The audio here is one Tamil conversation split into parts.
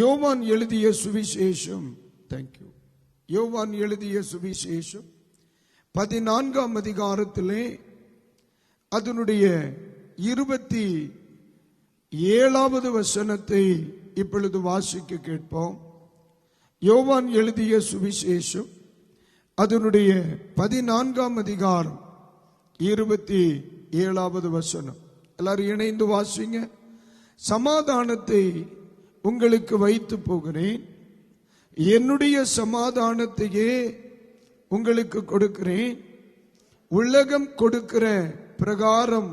யோவான் எழுதிய சுவிசேஷம், தேங்க்யூ, யோவான் எழுதிய சுவிசேஷம் 14ஆம் அதிகாரத்திலே அதனுடைய 27வது வசனத்தை இப்பொழுது வாசிக்க கேட்போம். யோவான் எழுதிய சுவிசேஷம் அதனுடைய 14ஆம் அதிகாரம் 27வது வசனம். எல்லாரும் இணைந்து வாசிங்க. சமாதானத்தை உங்களுக்கு வைத்து போகிறேன், என்னுடைய சமாதானத்தையே உங்களுக்கு கொடுக்கிறேன். உலகம் கொடுக்கிற பிரகாரம்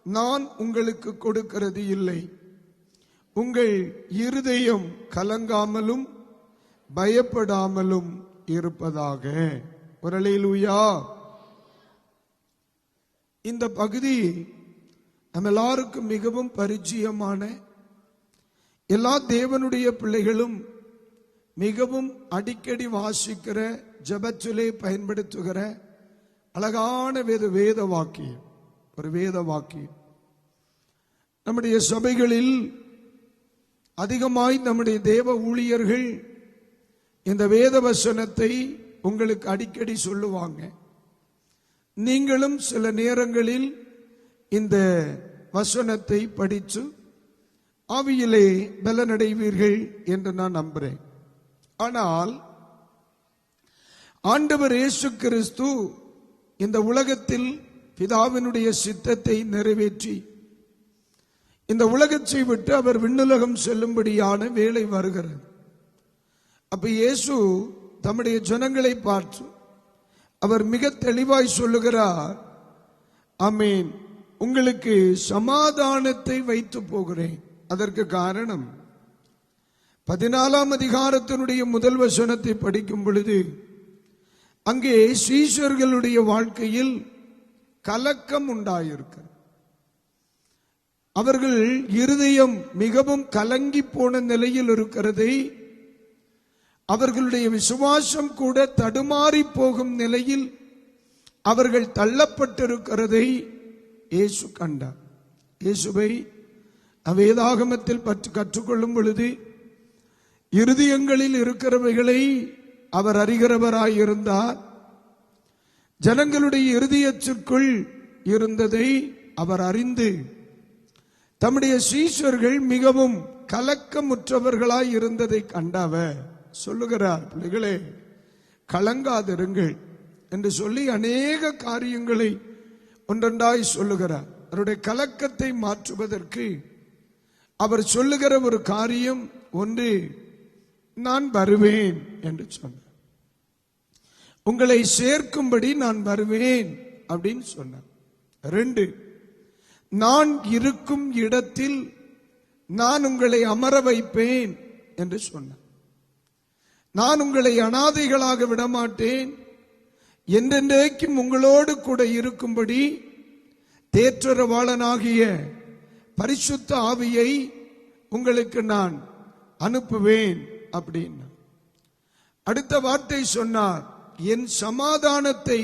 நான் உங்களுக்கு கொடுக்கிறது இல்லை. உங்கள் இருதயம் கலங்காமலும் பயப்படாமலும் இருப்பதாக. ஒரு அல்லேலூயா. இந்த பகுதி நம்ம எல்லாருக்கும் மிகவும் பரிச்சயமான, எல்லா தேவனுடைய பிள்ளைகளும் மிகவும் அடிக்கடி வாசிக்கிற, ஜெபத்திலே பயன்படுத்துகிற அழகான வேத வாக்கியம். ஒரு வேத வாக்கியம் நம்முடைய சபைகளில் அதிகமாய் நம்முடைய தேவ ஊழியர்கள் இந்த வேத வசனத்தை உங்களுக்கு அடிக்கடி சொல்லுவாங்க. நீங்களும் சில நேரங்களில் இந்த வசனத்தை படித்து ஆவியிலே பலனடைவீர்கள் என்று நான் நம்புறேன். ஆனால் ஆண்டவர் இயேசு கிறிஸ்து இந்த உலகத்தில் பிதாவினுடைய சித்தத்தை நிறைவேற்றி இந்த உலகத்தை விட்டு அவர் விண்ணுலகம் செல்லும்படியான வேளை வருகிறது. அப்ப இயேசு தம்முடைய ஜனங்களை பார்த்து அவர் மிக தெளிவாய் சொல்லுகிறார், ஆமென், உங்களுக்கு சமாதானத்தை வைத்து போகிறேன். அதற்கு காரணம் 14ஆம் அதிகாரத்தினுடைய முதல் வசனத்தை படிக்கும் பொழுது அங்கே சீஷர்களுடைய வாழ்க்கையில் கலக்கம் உண்டாயிருக்கிறது. அவர்கள் இருதயம் மிகவும் கலங்கி போன நிலையில் இருக்கிறதை, அவர்களுடைய விசுவாசம் கூட தடுமாறி போகும் நிலையில் அவர்கள் தள்ளப்பட்டிருக்கிறதை இயேசு கண்டார். இயேசுவை வேதாகமத்தில் கற்றுக்கொள்ளும் பொழுது இருதயங்களில் இருக்கிறவைகளை அவர் அறிகிறவராயிருந்தார். ஜனங்களுடைய இருதயத்திற்குள் இருந்ததை அவர் அறிந்து தம்முடைய சீஷர்கள் மிகவும் கலக்கமுற்றவர்களாய் இருந்ததை கண்டவர் சொல்லுகிறார், பிள்ளைகளே கலங்காதிருங்கள் என்று சொல்லி அநேக காரியங்களை ஒன்றொன்றாய் சொல்லுகிறார். அவருடைய கலக்கத்தை மாற்றுவதற்கு அவர் சொல்லுகிற ஒரு காரியம் ஒன்று, நான் வருவேன் என்று சொன்னார். உங்களை சேர்க்கும்படி நான் வருவேன் அப்படின்னு சொன்னார். 2, நான் இருக்கும் இடத்தில் நான் உங்களை அமர வைப்பேன் என்று சொன்னார். நான் உங்களை அனாதைகளாக விடமாட்டேன், என்றென்றைக்கும் உங்களோடு கூட இருக்கும்படி தேற்றரவாளனாகிய பரிசுத்த ஆவியை உங்களுக்கு நான் அனுப்புவேன் அப்படின்னு. அடுத்த வார்த்தை சொன்னார், என் சமாதானத்தை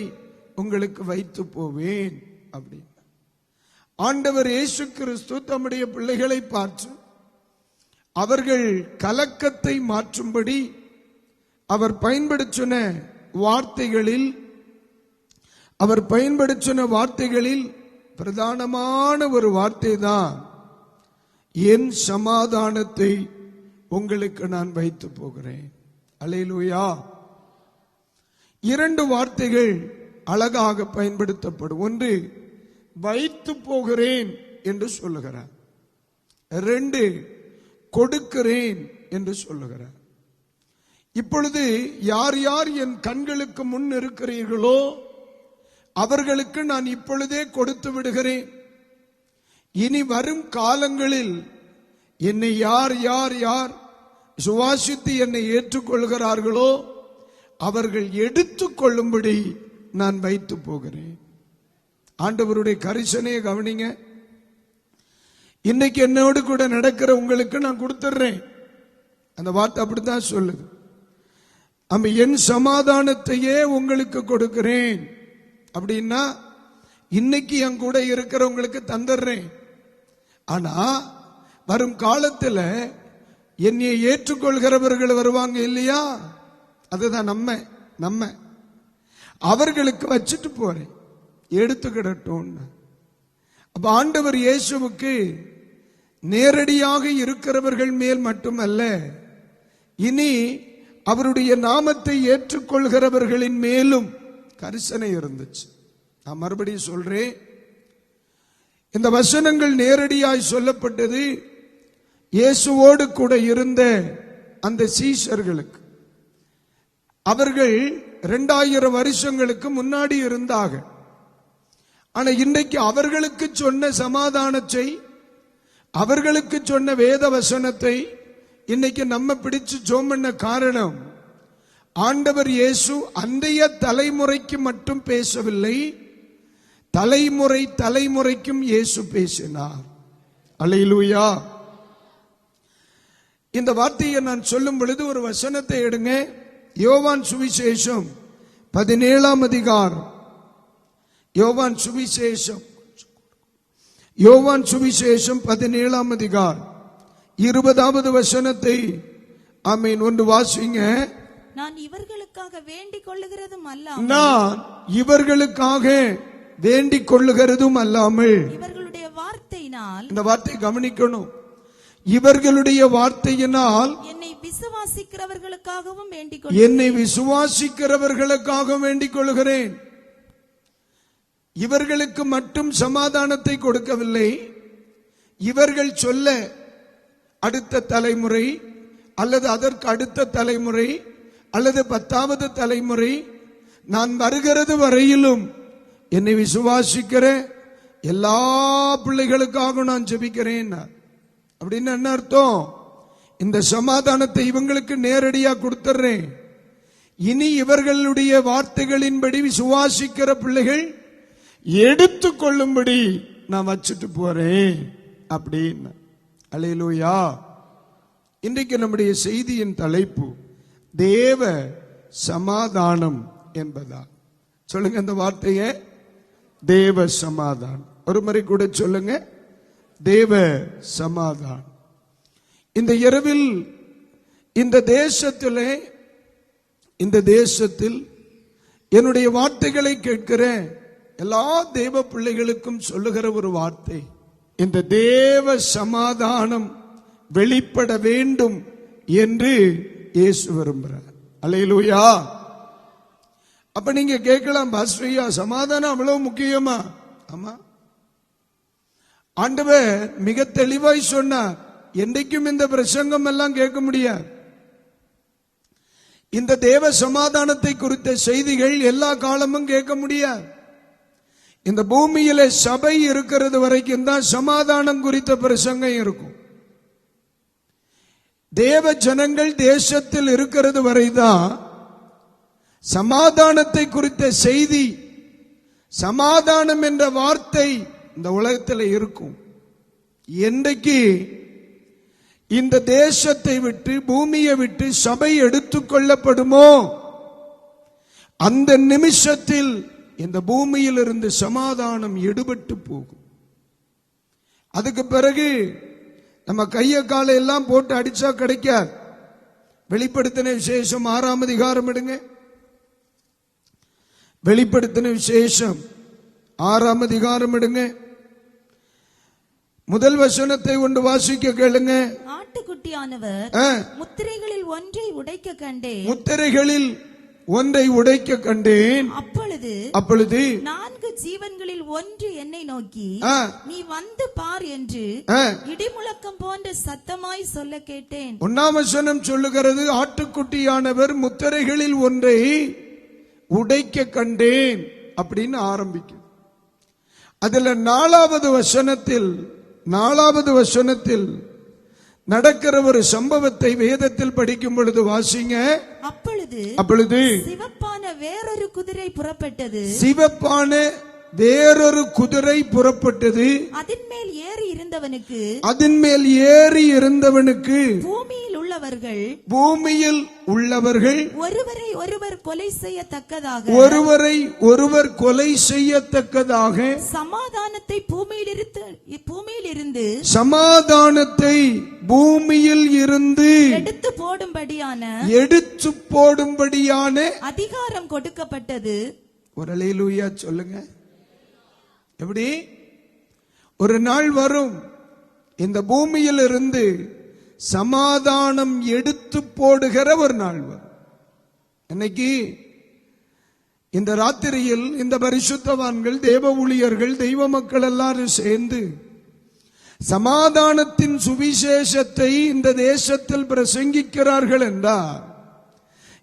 உங்களுக்கு வைத்து போவேன் அப்படின்னு. ஆண்டவர் இயேசு கிறிஸ்து தம்முடைய பிள்ளைகளை பார்த்து அவர்கள் கலக்கத்தை மாற்றும்படி அவர் பயன்படுத்தின வார்த்தைகளில் பிரதானமான ஒரு வார்த்தை தான், என் சமாதானத்தை உங்களுக்கு நான் வைத்து போகிறேன். அல்லேலூயா. 2 வார்த்தைகள் அழகாக பயன்படுத்தப்படும். ஒன்று, வைத்து போகிறேன் என்று சொல்லுகிறார். 2, கொடுக்கிறேன் என்று சொல்லுகிறார். இப்பொழுது யார் யார் என் கண்களுக்கு முன் இருக்கிறீர்களோ அவர்களுக்கு நான் இப்பொழுதே கொடுத்து விடுகிறேன். இனி வரும் காலங்களில் என்னை யார் யார் யார் சுவாசித்து என்னை ஏற்றுக்கொள்கிறார்களோ அவர்கள் எடுத்துக்கொள்ளும்படி நான் வைத்து போகிறேன். ஆண்டவருடைய கரிசனையை கவனிங்க. இன்னைக்கு என்னோடு கூட நடக்கிற உங்களுக்கு நான் கொடுத்துடுறேன். அந்த வார்த்தை அப்படித்தான் சொல்லுது. என் சமாதானத்தையே உங்களுக்கு கொடுக்கிறேன் அப்படின்னா இன்னைக்கு என் கூட இருக்கிறவங்களுக்கு தந்துடுறேன். ஆனா வரும் காலத்தில் என்னை ஏற்றுக்கொள்கிறவர்கள் வருவாங்க இல்லையா, அதுதான் நம்ம அவர்களுக்கு வச்சுட்டு போறேன், எடுத்துக்கிடட்டும். அப்ப ஆண்டவர் இயேசுவுக்கு நேரடியாக இருக்கிறவர்கள் மேல் மட்டுமல்ல, இனி அவருடைய நாமத்தை ஏற்றுக்கொள்கிறவர்களின் மேலும் கரிசனை இருந்துச்சு. நான் மறுபடியும் சொல்றேன், இந்த வசனங்கள் நேரடியாய் சொல்லப்பட்டது இயேசுவோடு கூட இருந்த அந்த சீஷர்களுக்கு. அவர்கள் 2000 வருஷங்களுக்கு முன்னாடி இருந்தாங்க. ஆனா இன்றைக்கு அவர்களுக்கு சொன்ன சமாதானத்தை, அவர்களுக்கு சொன்ன வேத வசனத்தை இன்னைக்கு நம்ம பிடிச்சு ஜெபம் பண்ண காரணம், ஆண்டவர் இயேசு அன்றைய தலைமுறைக்கு மட்டும் பேசவில்லை, தலைமுறைக்கும் இயேசு பேசினார். அல்லேலூயா. இந்த வார்த்தையை நான் சொல்லும் பொழுது ஒரு வசனத்தை எடுங்க. யோவான் சுவிசேஷம் 17ஆம் அதிகாரம். யோவான் சுவிசேஷம் 17ஆம் அதிகாரம் 20வது வசனத்தை ஆமென் ஒன்று வாசிங்க. நான் இவர்களுக்காக வேண்டிக் கொள்ளுகிறதும் அல்லாமல் இவர்களுடைய வார்த்தையினால், இந்த வார்த்தை கவனிக்கணும், இவர்களுடைய வார்த்தையினால் என்னை விசுவாசிக்கிறவர்களுக்காகவும் வேண்டிக் கொள்கிறேன். இவர்களுக்கு மட்டும் சமாதானத்தை கொடுக்கவில்லை, இவர்கள் சொல்ல அடுத்த தலைமுறை அல்லது அதற்கு அடுத்த தலைமுறை அல்லது 10வது தலைமுறை, நான் வருகிறது வரையிலும் என்னை விசுவாசிக்கிற எல்லா பிள்ளைகளுக்காக நான் ஜெபிக்கிறேன். அப்படின்னு என்ன அர்த்தம்? இந்த சமாதானத்தை இவங்களுக்கு நேரடியா கொடுத்துறேன், இனி இவர்களுடைய வார்த்தைகளின்படி விசுவாசிக்கிற பிள்ளைகள் எடுத்துக்கொள்ளும்படி நான் வச்சுட்டு போறேன் அப்படின்னு. அல்லேலூயா. இன்றைக்கு நம்முடைய செய்தியின் தலைப்பு தேவ சமாதானம் என்பதா. சொல்லுங்க அந்த வார்த்தையை, தேவ சமாதானம். ஒரு முறை கூட சொல்லுங்க, தேவ சமாதானம். இந்த இரவில் இந்த தேசத்தில் என்னுடைய வார்த்தைகளை கேட்கிற எல்லா தேவ பிள்ளைகளுக்கும் சொல்லுகிற ஒரு வார்த்தை, இந்த தேவ சமாதானம் வெளிப்பட வேண்டும் என்று இயேசு விரும்புகிறார். அல்லேலூயா. அப்ப நீங்க கேட்கலாம், பாஸ்டர் சமாதானம் அவ்வளவு முக்கியமா? ஆமா, ஆண்டவர் மிக தெளிவாய் சொன்னார். என்றைக்கும் இந்த பிரசங்கம் எல்லாம் கேட்க முடியாது. இந்த தேவ சமாதானத்தை குறித்த செய்திகள் எல்லா காலமும் கேட்க முடியாது. இந்த பூமியில சபை இருக்கிறது வரைக்கும் தான் சமாதானம் குறித்த பிரசங்கம் இருக்கும். தேவ ஜனங்கள் தேசத்தில் இருக்கிறது வரைதான் சமாதானத்தை குறித்த செய்தி, சமாதானம் என்ற வார்த்தை இந்த உலகத்தில் இருக்கும். என்றைக்கு இந்த தேசத்தை விட்டு, பூமியை விட்டு சபை எடுத்துக்கொள்ளப்படுமோ அந்த நிமிஷத்தில் இந்த பூமியில் இருந்து சமாதானம் எடுபட்டு போகும். அதுக்கு பிறகு நம்ம கைய காலை எல்லாம் போட்டு அடிச்சா கிடைக்காது. வெளிப்படுத்தின விசேஷம் 6ஆம் அதிகாரம் எடுங்க. வெளிப்படுத்தின விசேஷம் 6ஆம் அதிகாரம் எடுங்க. முதல் வசனத்தை ஒன்று வாசிக்க கேளுங்க. ஆட்டுக்குட்டியானவர் முத்திரைகளில் ஒன்றை உடைக்க கண்டேன். அப்பொழுது 4 ஜீவன்களில் ஒன்று என்னை நோக்கி, நீ வந்து பார் என்று இடிமுழக்கம் போன்ற சத்தமாய் சொல்ல கேட்டேன். 1ஆம் வசனம் சொல்லுகிறது, ஆட்டுக்குட்டியானவர் முத்திரைகளில் ஒன்றை உடைக்க கண்டேன் அப்படின்னு ஆரம்பிக்கும். அதுல 4வது வசனத்தில் நடக்கிற ஒரு சம்பவத்தை வேதத்தில் படிக்கும் பொழுது வாசிங்க. அப்பொழுது சிவப்பான வேறொரு குதிரை புறப்பட்டது. அதன் மேல் ஏறி இருந்தவனுக்கு பூமியில் உள்ள உள்ளவர்கள் ஒருவரை ஒருவர் கொலை செய்யத்தக்கதாக சமாதானத்தை பூமியில் இருந்து எடுத்து போடும்படியான அதிகாரம் கொடுக்கப்பட்டது. ஒரு அல்லேலூயா சொல்லுங்க. எப்படி? ஒரு நாள் வரும், இந்த பூமியில் இருந்து சமாதானம் எடுத்து போடுகிற ஒரு நாள் வரும். இன்னைக்கு இந்த ராத்திரியில் இந்த பரிசுத்தவான்கள், தேவ ஊழியர்கள், தெய்வ மக்கள் எல்லாரும் சேர்ந்து சமாதானத்தின் சுவிசேஷத்தை இந்த தேசத்தில் பிரசங்கிக்கிறார்கள் என்றால்,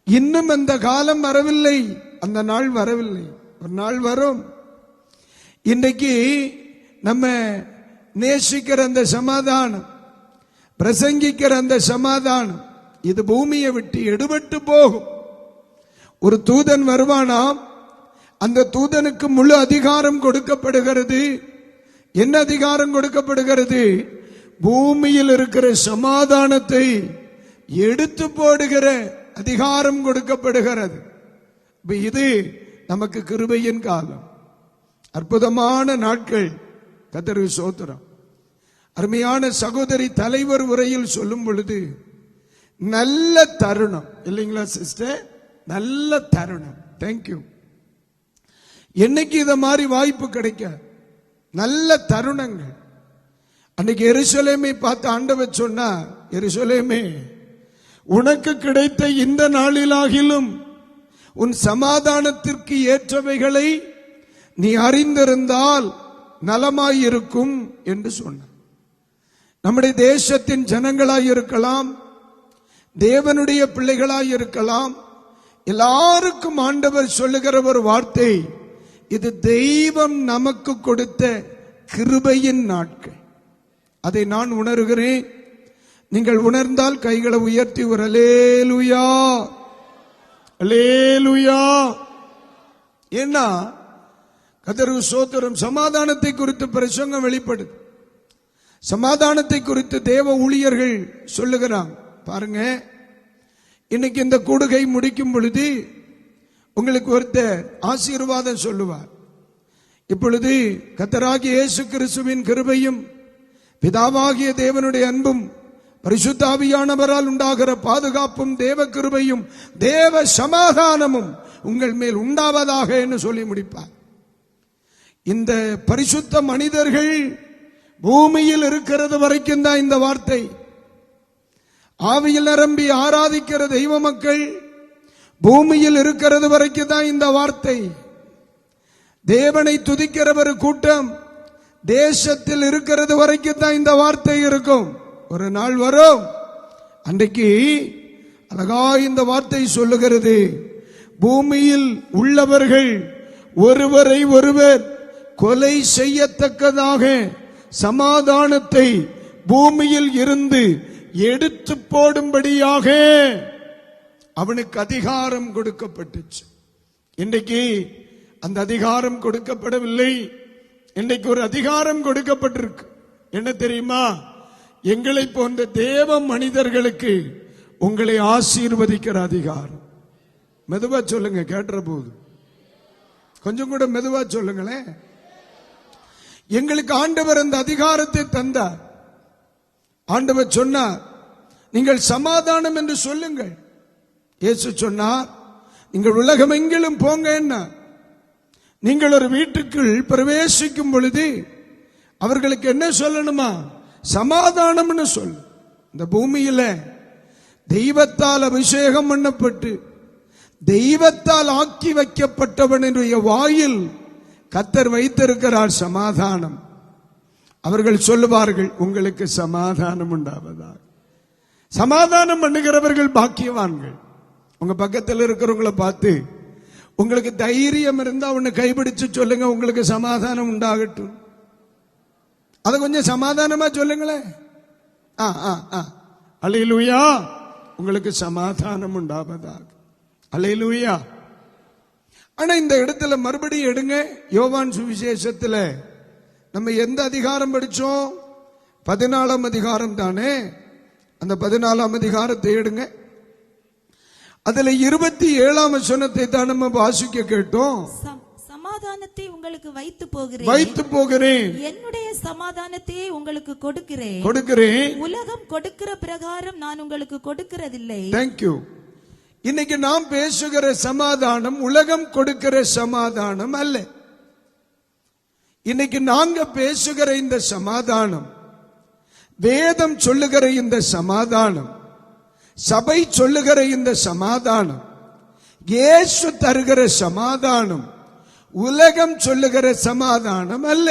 இன்னும் அந்த காலம் வரவில்லை, அந்த நாள் வரவில்லை. ஒரு நாள் வரும். இன்றைக்கு நம்ம நேசிக்கிற அந்த சமாதானம், பிரசங்கிக்கிற அந்த சமாதானம், இது பூமியை விட்டு எடுபட்டு போகும். ஒரு தூதன் வருவானாம், அந்த தூதனுக்கு முழு அதிகாரம் கொடுக்கப்படுகிறது. என்ன அதிகாரம் கொடுக்கப்படுகிறது? பூமியில் இருக்கிற சமாதானத்தை எடுத்து போடுகிற அதிகாரம் கொடுக்கப்படுகிறது. இது நமக்கு கிருபையின் காலம், அற்புதமான நாட்கள். கர்த்தருக்கு ஸ்தோத்திரம். அருமையான சகோதரி தலைவர் உரையில் சொல்லும் பொழுது, நல்ல தருணம் இல்லைங்களா சிஸ்டர்? நல்ல தருணம். தேங்க்யூ. என்னைக்கு இத மாதிரி வாய்ப்பு கிடைக்க, நல்ல தருணங்கள். அன்னைக்கு எருசலேமை பார்த்து ஆண்டவர் சொன்னா, எருசலேமே, உனக்கு கிடைத்த இந்த நாளிலாகிலும் உன் சமாதானத்திற்கு ஏற்றவைகளை நீ அறிந்திருந்தால் நலமாயிருக்கும் என்று சொன்னார். நம்முடைய தேசத்தின் ஜனங்களாய் இருக்கலாம், தேவனுடைய பிள்ளைகளாய் இருக்கலாம், எல்லாருக்கும் ஆண்டவர் சொல்லுகிற ஒரு வார்த்தை, இது தெய்வம் நமக்கு கொடுத்த கிருபையின் நாட்கள். அதை நான் உணர்கிறேன். நீங்கள் உணர்ந்தால் கைகளை உயர்த்தி ஒரு அல்லேலூயா, அல்லேலூயா. ஏன்னா கர்த்தருக்கு ஸ்தோத்திரம். சமாதானத்தை குறித்து பிரசங்கம் வெளிப்படுது. சமாதானத்தை குறித்து தேவ ஊழியர்கள் சொல்லுகிறாங்க. பாருங்க, இன்னைக்கு இந்த கூடுகை முடிக்கும் பொழுது உங்களுக்கு ஒருத்தர் ஆசீர்வாதம் சொல்லுவார். இப்பொழுது கர்த்தராகிய இயேசு கிறிஸ்துவின் கிருபையும் பிதாவாகிய தேவனுடைய அன்பும் பரிசுத்த ஆவியானவரால் உண்டாகிற பாதுகாப்பும் தேவ கிருபையும் தேவ சமாதானமும் உங்கள் மேல் உண்டாவதாக என்று சொல்லி முடிப்பார். இந்த பரிசுத்த மனிதர்கள் பூமியில் இருக்கிறது வரைக்கும் தான் இந்த வார்த்தை. ஆவியில் நிரம்பி ஆராதிக்கிற தெய்வ மக்கள் பூமியில் இருக்கிறது வரைக்கும் தான் இந்த வார்த்தை. தேவனை துதிக்கிற ஒரு கூட்டம் தேசத்தில் இருக்கிறது வரைக்கும் தான் இந்த வார்த்தை இருக்கும். ஒரு நாள் வரும், அன்றைக்கு அழகா இந்த வார்த்தை சொல்லுகிறது, பூமியில் உள்ளவர்கள் ஒருவரை ஒருவர் கொலை செய்யத்தக்கதாக சமாதானத்தை பூமியில் இருந்து எடுத்து போடும்படியாக அவனுக்கு அதிகாரம் கொடுக்கப்பட்டுச்சு. இன்றைக்கு அந்த அதிகாரம் கொடுக்கப்படவில்லை. இன்றைக்கு ஒரு அதிகாரம் கொடுக்கப்பட்டிருக்கு. என்ன தெரியுமா? எங்களை போன்ற தேவ மனிதர்களுக்கு உங்களை ஆசீர்வதிக்கிற அதிகாரம். மெதுவா சொல்லுங்க, கேட்டுற போது கொஞ்சம் கூட மெதுவா சொல்லுங்களேன். எங்களுக்கு ஆண்டவர் அந்த அதிகாரத்தை தந்தார். ஆண்டவர் சொன்னார், நீங்கள் சமாதானம் என்று சொல்லுங்கள். இயேசு சொன்னார், நீங்கள் உலகமெங்கிலும் போங்க. என்ன, நீங்கள் ஒரு வீட்டுக்குள் பிரவேசிக்கும் பொழுது அவர்களுக்கு என்ன சொல்லணுமா? சமாதானம்னு சொல்லு. இந்த பூமியில தெய்வத்தால் அபிஷேகம் பண்ணப்பட்டு தெய்வத்தால் ஆக்கி வைக்கப்பட்டவனுடைய வாயில் கர்த்தர் வைத்திருக்கிறார் சமாதானம். அவர்கள் சொல்லுவார்கள், உங்களுக்கு சமாதானம் உண்டாவதாக. சமாதானம் பண்ணுகிறவர்கள் பாக்கியவான்கள். உங்க பக்கத்தில் இருக்கிறவங்களை பார்த்து, உங்களுக்கு தைரியம் இருந்தா ஒன்னு கைப்பிடிச்சு சொல்லுங்க, உங்களுக்கு சமாதானம் உண்டாகட்டும். அதை கொஞ்சம் சமாதானமா சொல்லுங்களேன். அல்லேலூயா, உங்களுக்கு சமாதானம் உண்டாவதாக. அல்லேலூயா. ஆனா இந்த இடத்துல மறுபடியும் எடுங்க, யோவான் சுவிசேஷத்துல நம்ம எந்த அதிகாரம் படிச்சோம்? 14ஆம் அதிகாரம் தானே. அந்த 14ஆம் அதிகாரத்தை எடுங்க. அதுல 27ஆம் வசனத்தை தான் நம்ம வாசிக்க கேட்டோம். சமாதானத்தை உங்களுக்கு வைத்து போகிறேன், என்னுடைய சமாதானத்தையே உங்களுக்கு கொடுக்கிறேன். உலகம் கொடுக்கிற பிரகாரம் நான் உங்களுக்கு கொடுக்கிறதில்லை. தேங்க்யூ. இன்னைக்கு நாம் பேசுகிற சமாதானம் உலகம் கொடுக்கிற சமாதானம் அல்ல. இன்னைக்கு நாங்க பேசுகிற இந்த சமாதானம், வேதம் சொல்லுகிற இந்த சமாதானம், சபை சொல்லுகிற இந்த சமாதானம், இயேசு தருகிற சமாதானம் உலகம் சொல்லுகிற சமாதானம் அல்ல.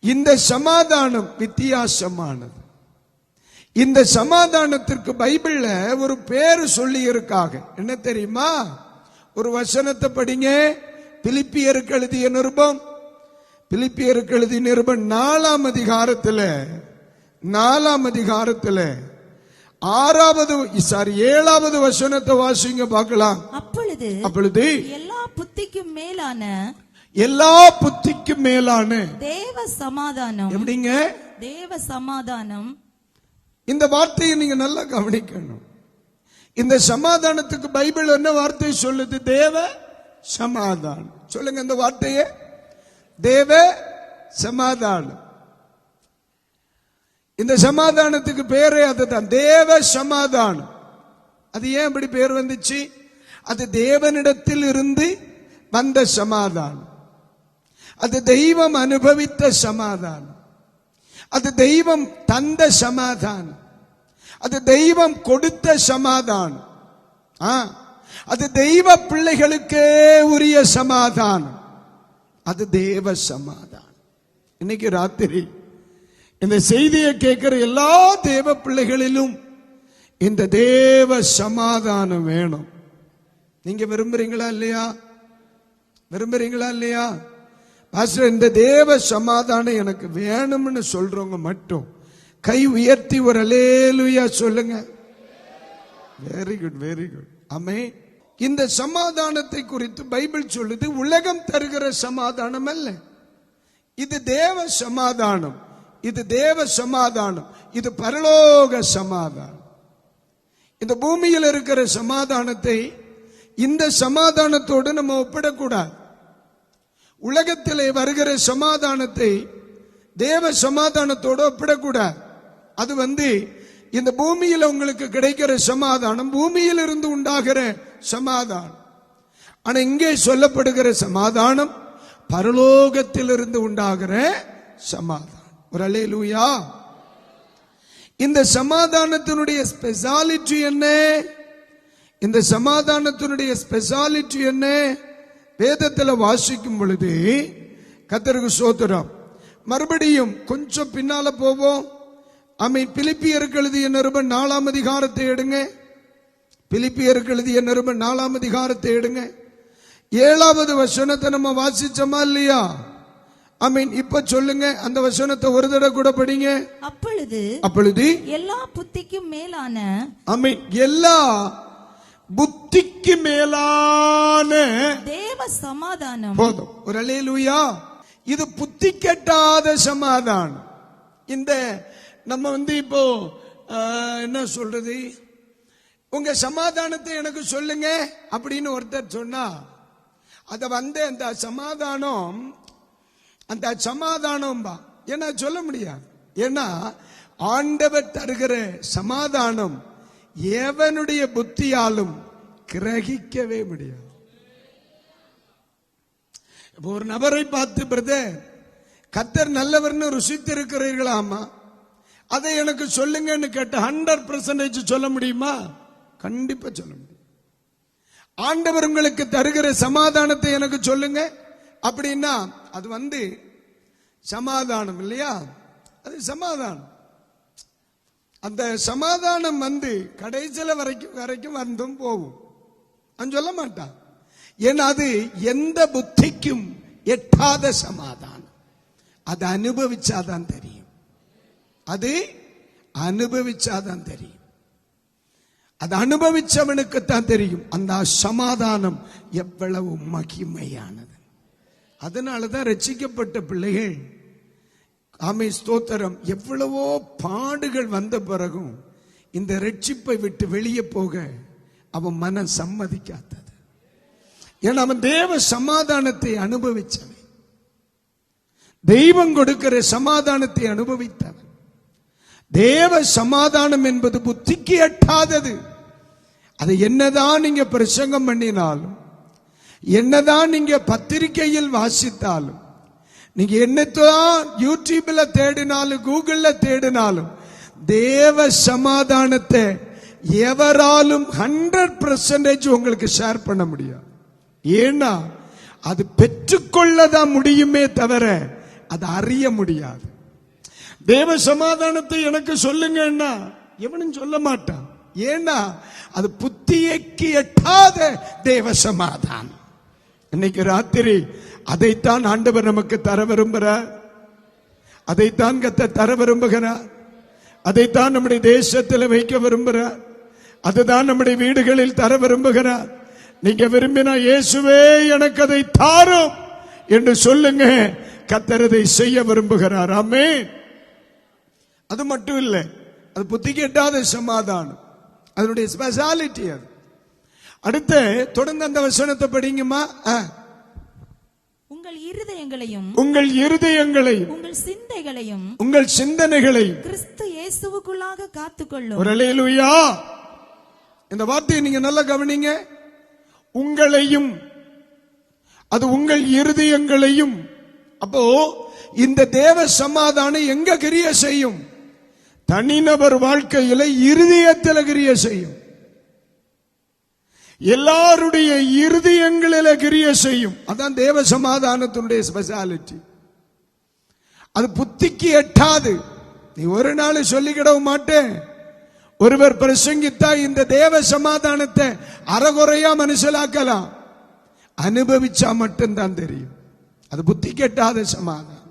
இந்த சமாதானம் வித்தியாசமானது. இந்த சமாதானத்திற்கு பைபிள்ல ஒரு பேரு சொல்லி இருக்காங்க. என்ன தெரியுமா? ஒரு வசனத்தை படிங்க. பிலிப்பியருக்கு எழுதிய நிருபம், 4ஆம் அதிகாரத்தில் 7வது வசனத்தை வாசிங்க பார்க்கலாம். அப்பொழுது எல்லா புத்திக்கும் மேலான தேவ சமாதானம். எப்படிங்க? தேவ சமாதானம். இந்த வார்த்தையை நீங்க நல்லா கவனிக்கணும். இந்த சமாதானத்துக்கு பைபிள் என்ன வார்த்தை சொல்லுது? தேவ சமாதானம். சொல்லுங்க இந்த வார்த்தையே. தேவ சமாதானம். இந்த சமாதானத்துக்கு பேரே அதுதான், தேவ சமாதானம். அது ஏன் இப்படி பேர் வந்துச்சு? அது தேவனிடத்தில் இருந்து வந்த சமாதானம். அது தெய்வம் அனுபவித்த சமாதானம். அது தெய்வம் தந்த சமாதானம். அது தெய்வம் கொடுத்த சமாதானம். அது தெய்வ பிள்ளைகளுக்கே உரிய சமாதானம். அது தேவ சமாதானம். இன்னைக்கு ராத்திரி இந்த செய்தியை கேட்கிற எல்லா தேவ பிள்ளைகளிலும் இந்த தேவ சமாதானம் வேணும். நீங்க விரும்புறீங்களா இல்லையா? பாஸ்டர், இந்த தேவ சமாதானம் எனக்கு வேணும்னு சொல்றவங்க மட்டும் கை உயர்த்தி ஒரு அல்லேலூயா சொல்லுங்க. Very good, very good. Amen. இந்த சமாதானத்தை குறித்து பைபிள் சொல்லுது, உலகம் தருகிற சமாதானம் அல்ல. இது தேவ சமாதானம். இது பரலோக சமாதானம். இந்த பூமியில் இருக்கிற சமாதானத்தை இந்த சமாதானத்தோடு நம்ம ஒப்பிடக்கூடாது. உலகத்திலே வருகிற சமாதானத்தை தேவ சமாதானத்தோடு ஒப்பிடக்கூடாது. அது இந்த பூமியில் உங்களுக்கு கிடைக்கிற சமாதானம் பூமியில் இருந்து உண்டாகிற சமாதானம். ஆனா இங்கே சொல்லப்படுகிற சமாதானம் பரலோகத்தில் இருந்து உண்டாகிற சமாதானம். ஒரு அல்லேலூயா. இந்த சமாதானத்தினுடைய ஸ்பெஷாலிட்டி என்ன? வேதத்தில் வாசிக்கும் பொழுது கர்த்தருக்கு ஸ்தோத்திரம். மறுபடியும் கொஞ்சம் பின்னால போவோம். பிலிப்பியருக்கு எழுதிய நிருபம் 4ஆம் அதிகாரத்தை எடுங்க. 7வது வசனத்தை நம்ம வாசிச்சோமா இல்லையா? இப்ப சொல்லுங்க, அந்த வசனத்தை ஒரு தடவை கூட படிங்க. அப்பொழுது எல்லா புத்திக்கும் மேலான எல்லா புத்திக்கு மேலான தேவ சமாதானம். போதும். ஒரு அல்லேலூயா. இது புத்தி கெட்டாத சமாதானம். இந்த நம்ம இப்போ என்ன சொல்றது, உங்க சமாதானத்தை எனக்கு சொல்லுங்க அப்படின்னு ஒருத்தர் சொன்னா அத அந்த சமாதானம் ஏன்னா சொல்ல முடியாது. ஏன்னா ஆண்டவர் தருகிற சமாதானம் எவனுடைய புத்தியாலும் கிரகிக்கவே முடியாது. ஒரு நபரை பார்த்து, பிரதர் கர்த்தர் நல்லவர்னு ருசித்திருக்கிறீர்களாமா, அதை எனக்கு சொல்லுங்கன்னு கேட்டு 100% சொல்ல முடியுமா? கண்டிப்பா சொல்ல முடியும். ஆண்டவர் உங்களுக்கு தருகிற சமாதானத்தை எனக்கு சொல்லுங்க அப்படின்னா அது சமாதானம் இல்லையா? அது சமாதானம். அந்த சமாதானம் கடைசில வரைக்கும் வந்தும் போகும். சொல்ல மாட்டான். ஏன்னா அது எந்த புத்திக்கும் எட்டாத சமாதானம். அது அனுபவிச்சாதான் தெரியும். அது அனுபவிச்சவனுக்குத்தான் தெரியும் அந்த சமாதானம் எவ்வளவு மகிமையானது. அதனாலதான் ரட்சிக்கப்பட்ட பிள்ளைகள் ஆமே ஸ்தோத்திரம். எவ்வளவோ பாடுகள் வந்த பிறகும் இந்த ரட்சிப்பை விட்டு வெளியே போக அவன் மனம் சம்மதிக்காதது. ஏன்னா அவன் தேவ சமாதானத்தை அனுபவிச்சவன், தெய்வம் கொடுக்கிற சமாதானத்தை அனுபவித்தவன். தேவ சமாதானம் என்பது புத்திக்கு எட்டாதது. அது என்னதான் நீங்க பிரசங்கம் பண்ணினாலும், என்னதான் நீங்க பத்திரிகையில் வாசித்தாலும், நீங்க என்னதான் யூடியூப்ல தேடினாலும் கூகுள்ல தேடினாலும் தேவ சமாதானத்தை எவராலும் 100% உங்களுக்கு ஷேர் பண்ண முடியாது. ஏன்னா அது பெற்றுக்கொள்ளதான் முடியுமே தவிர அது அறிய முடியாது. தேவ சமாதானத்தை எனக்கு சொல்லுங்கன்னா எவனும் சொல்ல மாட்டான். ஏன்னா அது புத்தியைக்கு எட்டாத தேவ சமாதானம். இன்னைக்கு ராத்திரி அதைத்தான் ஆண்டவர் நமக்கு தர விரும்புகிறார், அதைத்தான் கர்த்தர் தர விரும்புகிறார், அதைத்தான் நம்முடைய தேசத்தில் வைக்க விரும்புகிறார், அதுதான் நம்முடைய வீடுகளில் தர விரும்புகிறார். நீங்க விரும்பினா இயேசுவே எனக்கு அதை தாரும் என்று சொல்லுங்க, கர்த்தர் அதை செய்ய விரும்புகிறார். ஆமென். அது மட்டும் இல்லை, அது புத்திக்கு எட்டாத சமாதானம், அதனுடைய ஸ்பெஷாலிட்டி அது. அடுத்து தொடர்ந்து அந்த வசனத்தை படிங்கம்மா. உங்கள் இருதயங்களையும் உங்கள் சிந்தைகளையும் கிறிஸ்து இயேசுவுக்குள்ளாக காத்துக்கொள்ளும். ஒரு அல்லேலூயா. இந்த வார்த்தையை நீங்க நல்லா கவனிங்க. உங்களையும், அது உங்கள் இருதயங்களையும். அப்போ இந்த தேவ சமாதானம் எங்க கிரிய செய்யும்? தனிநபர் வாழ்க்கையில இருதயத்தில் கிரிய செய்யும். எல்லாருடைய இருதயங்களில கிரிய செய்யும். அதான் தேவ சமாதானத்தினுடைய ஸ்பெஷாலிட்டி. அது புத்திக்கு எட்டாது. நீ ஒரு நாள் சொல்லிக்கிடவும் மாட்டேன். ஒருவர் பிரசங்கித்தா இந்த தேவ சமாதானத்தை அறகுறையா மனுஷலாக்கலாம், அனுபவிச்சா மட்டும்தான் தெரியும். அது புத்திக்கு எட்டாத சமாதானம்.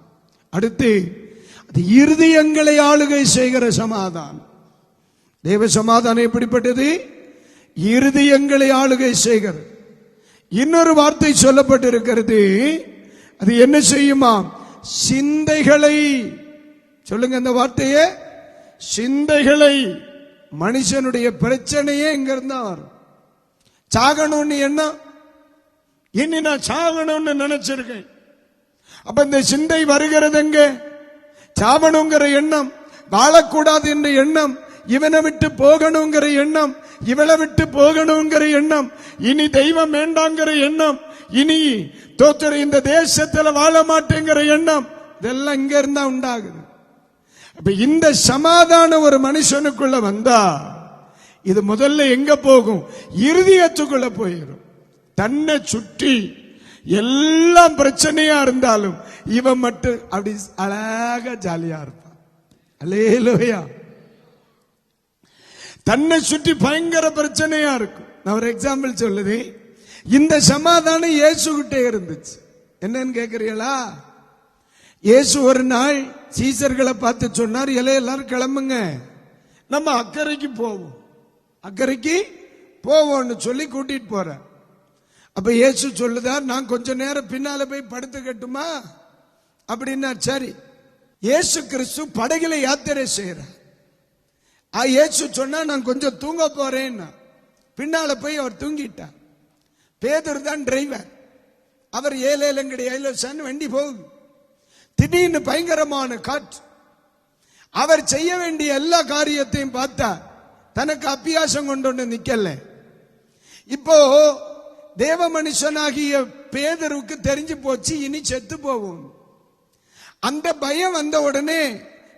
அடுத்து அது இருதயங்களை ஆளுகை செய்கிற சமாதானம். தேவ சமாதானம் எப்படிப்பட்டது? இருதயங்களை ஆளுகை செய்கிறது. இன்னொரு வார்த்தை சொல்லப்பட்டிருக்கிறது, அது என்ன செய்யுமா? சிந்தைகளை. சொல்லுங்க அந்த வார்த்தையே, சிந்தைகளை. மனுஷனுடைய பிரச்சனையே இங்க இருந்தா வரும். சாகணும்னு எண்ணம், இனி நான் சாகணும்னு நினைச்சிருக்கேன். அப்ப இந்த சிந்தை வருகிறது எங்க? சாவணுங்கிற எண்ணம், வாழக்கூடாது என்ற எண்ணம், இவனை விட்டு போகணுங்கிற எண்ணம், இவளை விட்டு போகணுங்கிற எண்ணம், இனி தெய்வம் வேண்டாங்கிற எண்ணம், இனி தோத்தர இந்த தேசத்துல வாழ மாட்டேங்கிற எண்ணம், இதெல்லாம் இங்க இருந்தா உண்டாகுது. அப்ப இந்த சமாதானம் ஒரு மனுஷனுக்குள்ள வந்தா இது முதல்ல எங்க போகும்? இருதயத்துக்குள்ள போயிடும். தன்னை சுற்றி எல்லாம் பிரச்சனையா இருந்தாலும் இவன் மட்டும் அப்படி அழகா ஜாலியா இருப்பான். அல்லேலூயா. தன்னை சுற்றி பயங்கர பிரச்சனையா இருக்கும். நான் ஒரு எக்ஸாம்பிள் சொல்லுது. இந்த சமாதானம் இயேசு கிட்டே இருந்துச்சு. என்னன்னு கேக்குறீங்களா? இயேசு ஒரு நாள் சீசர்களை பார்த்து சொன்னார், எல்லாரும் கிளம்புங்க, நம்ம அக்கறைக்கு போவோம், அக்கறைக்கு போவோம்னு சொல்லி கூட்டிட்டு போற. அப்ப இயேசு சொல்லுதார், நான் கொஞ்ச நேரம் பின்னால போய் படுத்துக்கட்டுமா அப்படின்னா. சரி. இயேசு கிறிஸ்து படகுல யாத்திரை செய்யறார். இயேசு சொன்னா நான் கொஞ்சம் தூங்க போறேன்னா, பின்னால போய் அவர் தூங்கிட்டார். பேதுரு தான் டிரைவர். அவர் ஏலேலங்கடி ஐலோசான் வண்டி போகுது. திடீர்னு பயங்கரமான காற்று. அவர் செய்ய வேண்டிய எல்லா காரியத்தையும் பார்த்தா தனக்கு அப்பியாசம் கொண்டு நிக்கல. இப்போ தேவ மனுஷனாகிய பேதுருக்கு தெரிஞ்சு போச்சு, இனி செத்து போவோம். அந்த பயம் வந்த உடனே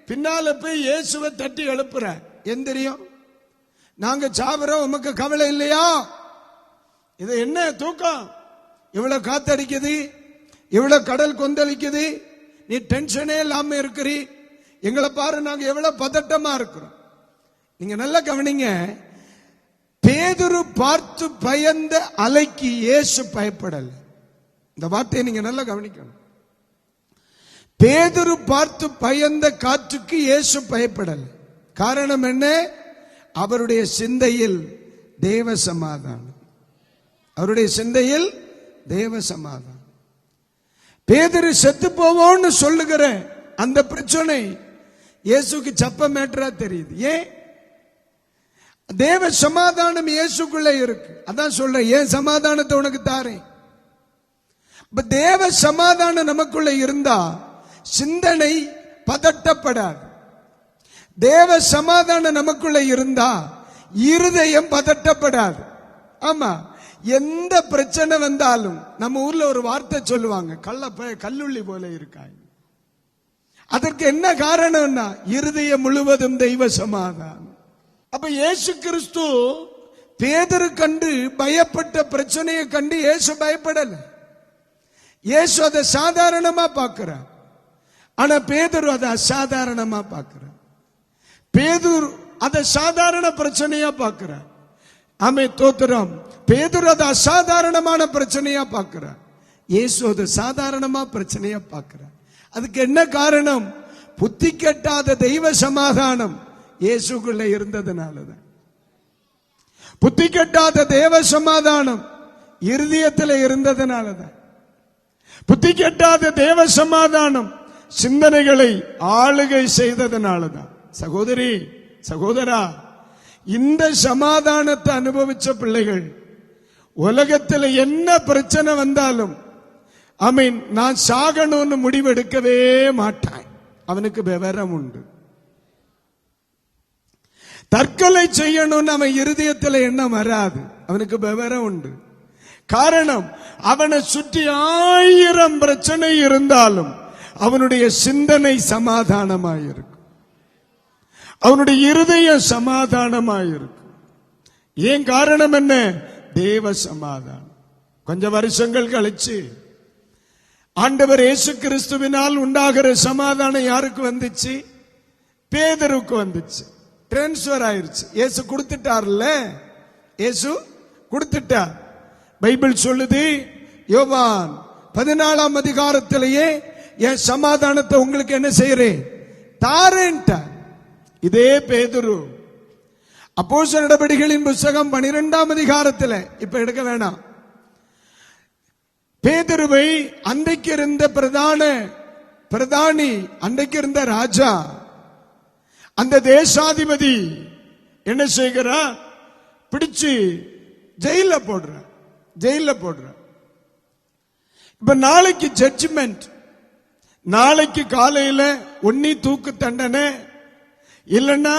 பின்னால போய் இயேசுவை தட்டி எழுப்புற. எந்திரியும், நாங்க சாவறோம், உமக்கு கவலை இல்லையா? இது என்ன தூக்கம்? இவ்வளவு காத்தடிக்குது, இவ்வளவு கடல் கொந்தளிக்குது, நீ டென்ஷனே இல்லாம இருக்கிறீ, எங்களை பாரு, நாங்க எவ்வளவு பதட்டமா இருக்கிறோம். நீங்க நல்லா கவனிங்க. பேதுரு பார்த்து பயந்த அலைக்கு இயேசு பயப்படல. இந்த வார்த்தையை நீங்க நல்லா கவனிக்கணும். பேதுரு பார்த்து பயந்த காற்றுக்கு இயேசு பயப்படல. காரணம் என்ன? அவருடைய சிந்தையில் தேவ சமாதானம். அவருடைய சிந்தையில் தேவ சமாதானம். பேதுரு செத்து போவோம்னு சொல்லுகிற அந்த பிரச்சனை இயேசுக்கு சப்ப மேட்டரா தெரியுது. ஏன்? தேவ சமாதானம் இயேசுக்குள்ள இருக்கு. அதான் சொல்றேன், ஏன் சமாதானத்தை உனக்கு தாரேன். இப்ப தேவ சமாதானம் நமக்குள்ள இருந்தா சிந்தனை பதட்டப்படாது. தேவ சமாதானம் நமக்குள்ள இருந்தா இருதயம் பதட்டப்படாது. ஆமா, எந்த பிரச்சனை வந்தாலும் நம்ம ஊர்ல ஒரு வார்த்தை சொல்லுவாங்க, கல்லுள்ளி போல இருக்காங்க. அதற்கு என்ன காரணம்னா இருதயம் முழுவதும் தெய்வ சமாதானம். அப்ப இயேசு கிறிஸ்து பேதுரு கண்டு பயப்பட்ட பிரச்சனையை கண்டு இயேசு பயப்படல. இயேசு அதை சாதாரணமா பார்க்கிறார். ஆனா பேதுரு அதை அசாதாரணமா பார்க்கிறார். பேதுரு அதை சாதாரண பிரச்சனையா பார்க்கிறார். ஆமே, தோத்திரம். பேதுரு அதை அசாதாரணமான பிரச்சனையா பார்க்கிறார். இயேசு அதை சாதாரணமா பிரச்சனையா பார்க்கிறார். அதுக்கு என்ன காரணம்? புத்தி கெட்டாத தெய்வ சமாதானம் இயேசுக்குள்ள இருந்ததுனாலதான். புத்தி கெட்டாத தேவ சமாதானம் இருதயத்தில் இருந்ததுனாலதான். புத்தி கெட்டாத தேவ சமாதானம் சிந்தனைகளை ஆளுகை செய்ததுனாலதான். சகோதரி, சகோதரா, இந்த சமாதானத்தை அனுபவிச்ச பிள்ளைகள் உலகத்தில் என்ன பிரச்சனை வந்தாலும் ஆமீன், நான் சாகணும்னு முடிவெடுக்கவே மாட்டான். அவனுக்கு விவரம் உண்டு. தற்கொலை செய்யணும்னு அவன் இருதயத்தில் எண்ணம் வராது. அவனுக்கு விவரம் உண்டு. காரணம், அவனை சுற்றி 1000 பிரச்சனை இருந்தாலும் அவனுடைய சிந்தனை சமாதானமாயிருக்கும். அவனுடைய இருதயம் சமாதானமாயிருக்கும். ஏன் காரணம் என்ன? தேவ சமாதானம். கொஞ்ச வருஷங்கள் கழிச்சு ஆண்டவர் இயேசு கிறிஸ்துவினால் உண்டாகிற சமாதானம் யாருக்கு வந்துச்சு? பேதுருக்கு வந்துச்சு. டிரான்ஸ்பர் ஆயிருச்சு. இயேசு கொடுத்துட்டார்ல, இயேசு கொடுத்துட்டார். பைபிள் சொல்லுது, யோவான் 14ஆம் அதிகாரத்திலேயே என் சமாதானத்தை உங்களுக்கு என்ன செய்யறேன்? தாரேன்ட்டார். இதே பேதுரு அப்போஸ்தலர் நடவடிக்கைகளின் புத்தகம் 12ஆம் அதிகாரத்தில், இப்ப எடுக்க வேணாம், பேதுருவை அன்றைக்கு இருந்த பிரதானி, அன்றைக்கு இருந்த ராஜா, அந்த தேசாதிபதி என்ன செய்கிறார்? பிடிச்சு ஜெயில போடுற. இப்ப நாளைக்கு ஜட்ஜ்மெண்ட். நாளைக்கு காலையில ஒன்னி தூக்கு தண்டனை, இல்லைன்னா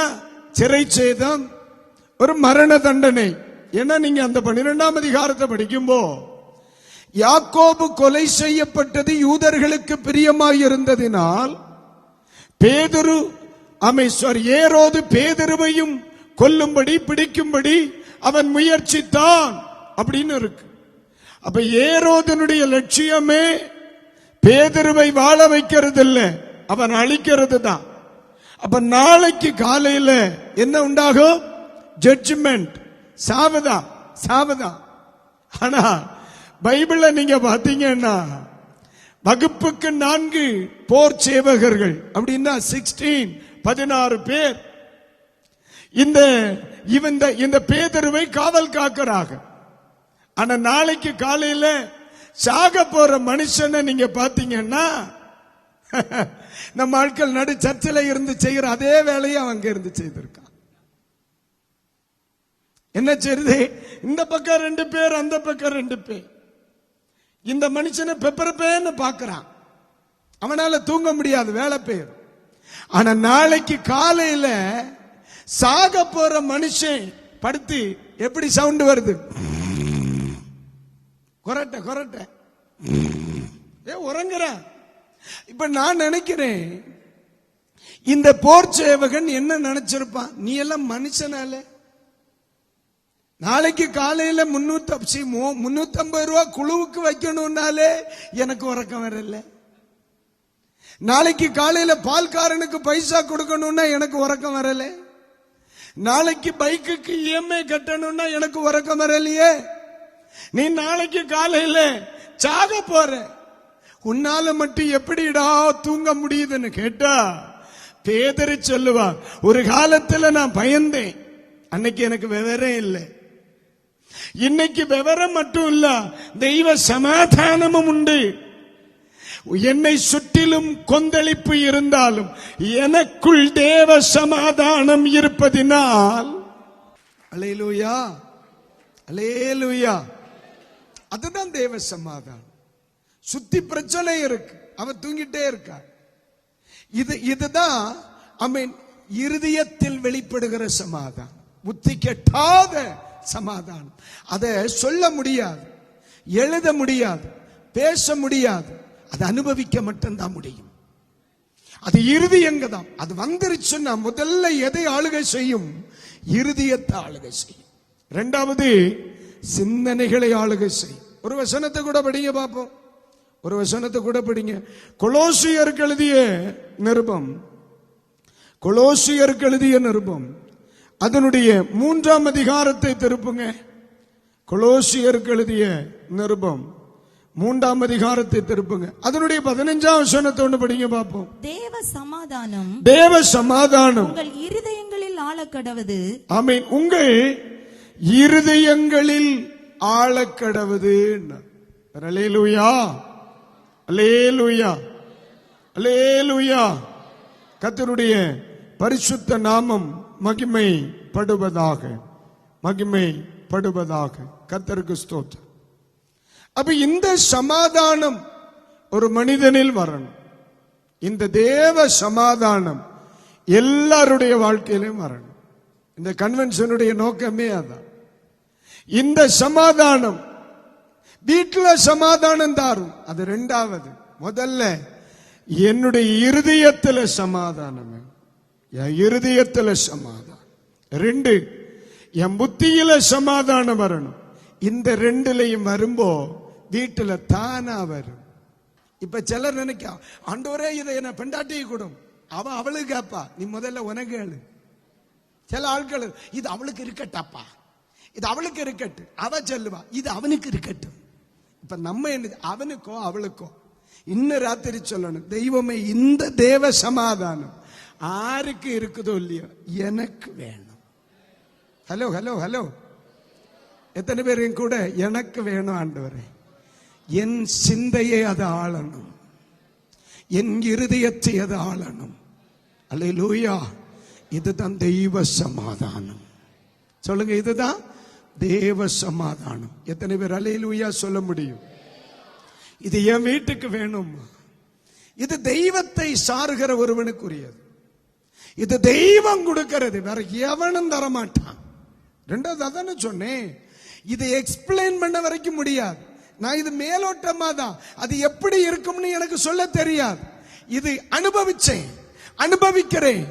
சிறை சேதம், ஒரு மரண தண்டனை. ஏன்னா நீங்க அந்த 12ஆம் அதிகாரத்தை படிக்கும்போ யாக்கோபு கொலை செய்யப்பட்டது யூதர்களுக்கு பிரியமாய் இருந்ததினால் பேதுரு ஏரோது பேதுருவையும் கொல்லும்படி பிடிக்கும்படி அவன் முயற்சித்தான் அப்படின்னு இருக்கு. அப்ப ஏரோதனுடைய லட்சியமே பேதுருவை வாழ வைக்கிறது இல்ல, அவன் அழிக்கிறது தான். அப்ப நாளைக்கு காலையில என்ன உண்டாகும்? ஜட்ஜ்மெண்ட், சாவதான். ஆனா பைபிள்ல நீங்க பாத்தீங்கன்னா வகுப்புக்கு 4 போர் சேவகர்கள், அப்படின்னா 16 பேர் இந்த பேதுருவை காவல் காக்கிறாங்க. ஆனா நாளைக்கு காலையில சாக போற மனுஷனை நீங்க பாத்தீங்கன்னா நம்ம ஆட்கள் நடு சர்ச்சில் இருந்து செய்யற அதே வேலையை அவங்க இருந்து செய்திருக்கான். என்ன செய்யுது? இந்த பக்கம் 2 பேர், அந்த பக்கம் 2 பேர். இந்த மனுஷனை பெப்பரப்பேன்னு பாக்குறான். அவனால தூங்க முடியாது, வேலை பேர். ஆனா நாளைக்கு காலையில சாக போற மனுஷன் படுத்து எப்படி சவுண்ட் வருது? கொரட்ட உறங்குறான். இப்ப நான் நினைக்கிறேன், இந்த போர் சேவகன் என்ன நினைச்சிருப்பான்? நீ எல்லாம் மனுஷனால நாளைக்கு காலையில 350 ரூபாய் குழுவுக்கு வைக்கணும்னாலே எனக்கு உறக்கம் வரல. நாளைக்கு காலையில பால்காரனுக்கு பைசா கொடுக்கணும்னா எனக்கு உறக்கம் வரல. நாளைக்கு பைக்குக்கு இஎம்ஐ கட்டணும்னா எனக்கு உறக்கம் வரலையே. நீ நாளைக்கு காலையில சாக போற, உன்னால மட்டும் எப்படிடா தூங்க முடியுதுன்னு கேட்டா பேதுரு சொல்லுவா, ஒரு காலத்துல நான் பயந்தேன், அன்னைக்கு எனக்கு விவரம் இல்லை. இன்னைக்கு விவரம் மட்டும் இல்ல, தெய்வ சமாதானமும் உண்டு. என்னை சுற்றிலும் கொந்தளிப்பு இருந்தாலும் எனக்குள் தேவ சமாதானம் இருப்பதினால், அல்லேலூயா, அல்லேலூயா, அதுதான் தேவ சமாதானம். சுத்தி பிரச்சனை இருக்கு, அவன் தூங்கிட்டே இருக்கா. இதுதான் இருதயத்தில் வெளிப்படுகிற சமாதானம், புத்தி கெட்டாத சமாதானம். அதை சொல்ல முடியாது, எழுத முடியாது, பேச முடியாது, அது அனுபவிக்க மட்டும்தான் முடியும். அது இருதயங்க தான். அது வந்துருச்சுன்னா முதல்ல எதை ஆளுகை செய்யும்? இருதயத்தை ஆளுகை செய்யும். இரண்டாவது சிந்தனைகளை ஆளுகை செய்யும். ஒரு வசனத்தை கூட படிங்க பார்ப்போம். ஒரு வசனத்தை கூட படிங்க. கொலோசியருக்கு எழுதிய நிருபம், கொலோசியருக்கு எழுதிய நிருபம் அதனுடைய 3ஆம் அதிகாரத்தை திருப்புங்க. கொலோசியருக்கு எழுதிய நிருபம் 3ஆம் அதிகாரத்தை திருப்புங்க. அதனுடைய 15ஆம் வசனத்தை ஒன்று படிங்க பார்ப்போம். தேவ சமாதானம், தேவ சமாதானம் உங்கள் இருதயங்களில் ஆளக்கடவது. ஆமென். உங்கள் இருதயங்களில் ஆளக்கடவது. அல்லேலூயா, அல்லேலூயா, அல்லேலூயா. கர்த்தருடைய பரிசுத்த நாமம் மகிமைப்படுவதாக, மகிமைப்படுவதாக. கர்த்தருக்கு ஸ்தோத்திரம். அப்ப இந்த சமாதானம் ஒரு மனிதனில் வரணும். இந்த தேவ சமாதானம் எல்லாருடைய வாழ்க்கையிலும் வரணும். இந்த கன்வென்ஷனுடைய நோக்கமே அதான். இந்த சமாதானம் வீட்டுல சமாதானம் தாரும், அது இரண்டாவது. முதல்ல என்னுடைய இருதயத்துல சமாதானம், என் இருதயத்துல சமாதானம். 2, என் புத்தியில சமாதானம் வரணும். இந்த 2லயும் வரும்போ வீட்டுல தானா வரும். இப்ப சிலர் நினைக்க, ஆண்டவரே இதை என்ன பெண்டாட்டி கூடும், அவன் அவளுக்கு கேப்பா, நீ முதல்ல உனக்கு கேளு. சில ஆட்கள் இது அவளுக்கு இருக்கட்டாப்பா, இது அவளுக்கு இருக்கட்டு, அவ சொல்லுவா இது அவனுக்கு இருக்கட்டும். இப்ப நம்ம என்ன, அவனுக்கோ அவளுக்கோ இன்னும் ராத்திரி சொல்லணும், தெய்வமே இந்த தேவ சமாதானம் யாருக்கு இருக்குதோ இல்லையோ எனக்கு வேணும். ஹலோ ஹலோ ஹலோ, எத்தனை பேரும் கூட எனக்கு வேணும் ஆண்டவரே. என் சிந்தையை அது ஆளணும், என் இருதயத்தை அது ஆளணும். அல்லேலூயா. இதுதான் தெய்வ சமாதானம். சொல்லுங்க, இதுதான் தேவ சமாதானம். எத்தனை பேர் அல்லேலூயா சொல்ல முடியும்? இது என் வீட்டுக்கு வேணும். இது தெய்வத்தை சாருகிற ஒருவனுக்குரியது. இது தெய்வம் கொடுக்கிறது, வேற எவனும் தரமாட்டான். ரெண்டாவது அதானே சொன்னேன், இதை எக்ஸ்பிளைன் பண்ண வரைக்கும் முடியாது. நான் இது மேலோட்டமா தான், அது எப்படி இருக்கும்னு எனக்கு சொல்ல தெரியாது. இது அனுபவிச்சேன், அனுபவிக்கிறேன்,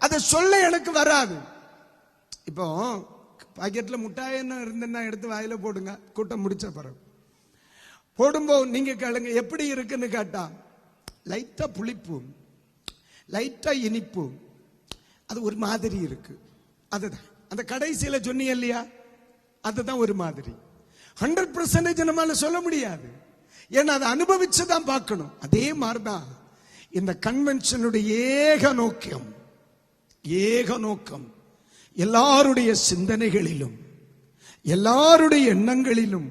அதை சொல்ல எனக்கு வராது. இப்போ பாக்கெட்ல முட்டாய் என்ன இருந்துன்னா எடுத்து வாயில போடுங்க, கூட்டம் முடிச்ச பிறகு போடும்போது நீங்க கேளுங்க எப்படி இருக்குன்னு கேட்டா, லைட்டா புளிப்பு, லைட்டா இனிப்பு, அது ஒரு மாதிரி இருக்கு. அதுதான் அந்த கடைசியில சொன்னீங்க இல்லையா, அதுதான் ஒரு மாதிரி. 100% நம்மால சொல்ல முடியாது, ஏன்னா அதை அனுபவிச்சுதான் பார்க்கணும். அதே மாதிரிதான் இந்த கன்வென்ஷனுடைய ஏக நோக்கம், ஏக நோக்கம் எல்லாருடைய சிந்தனைகளிலும், எல்லாருடைய எண்ணங்களிலும்,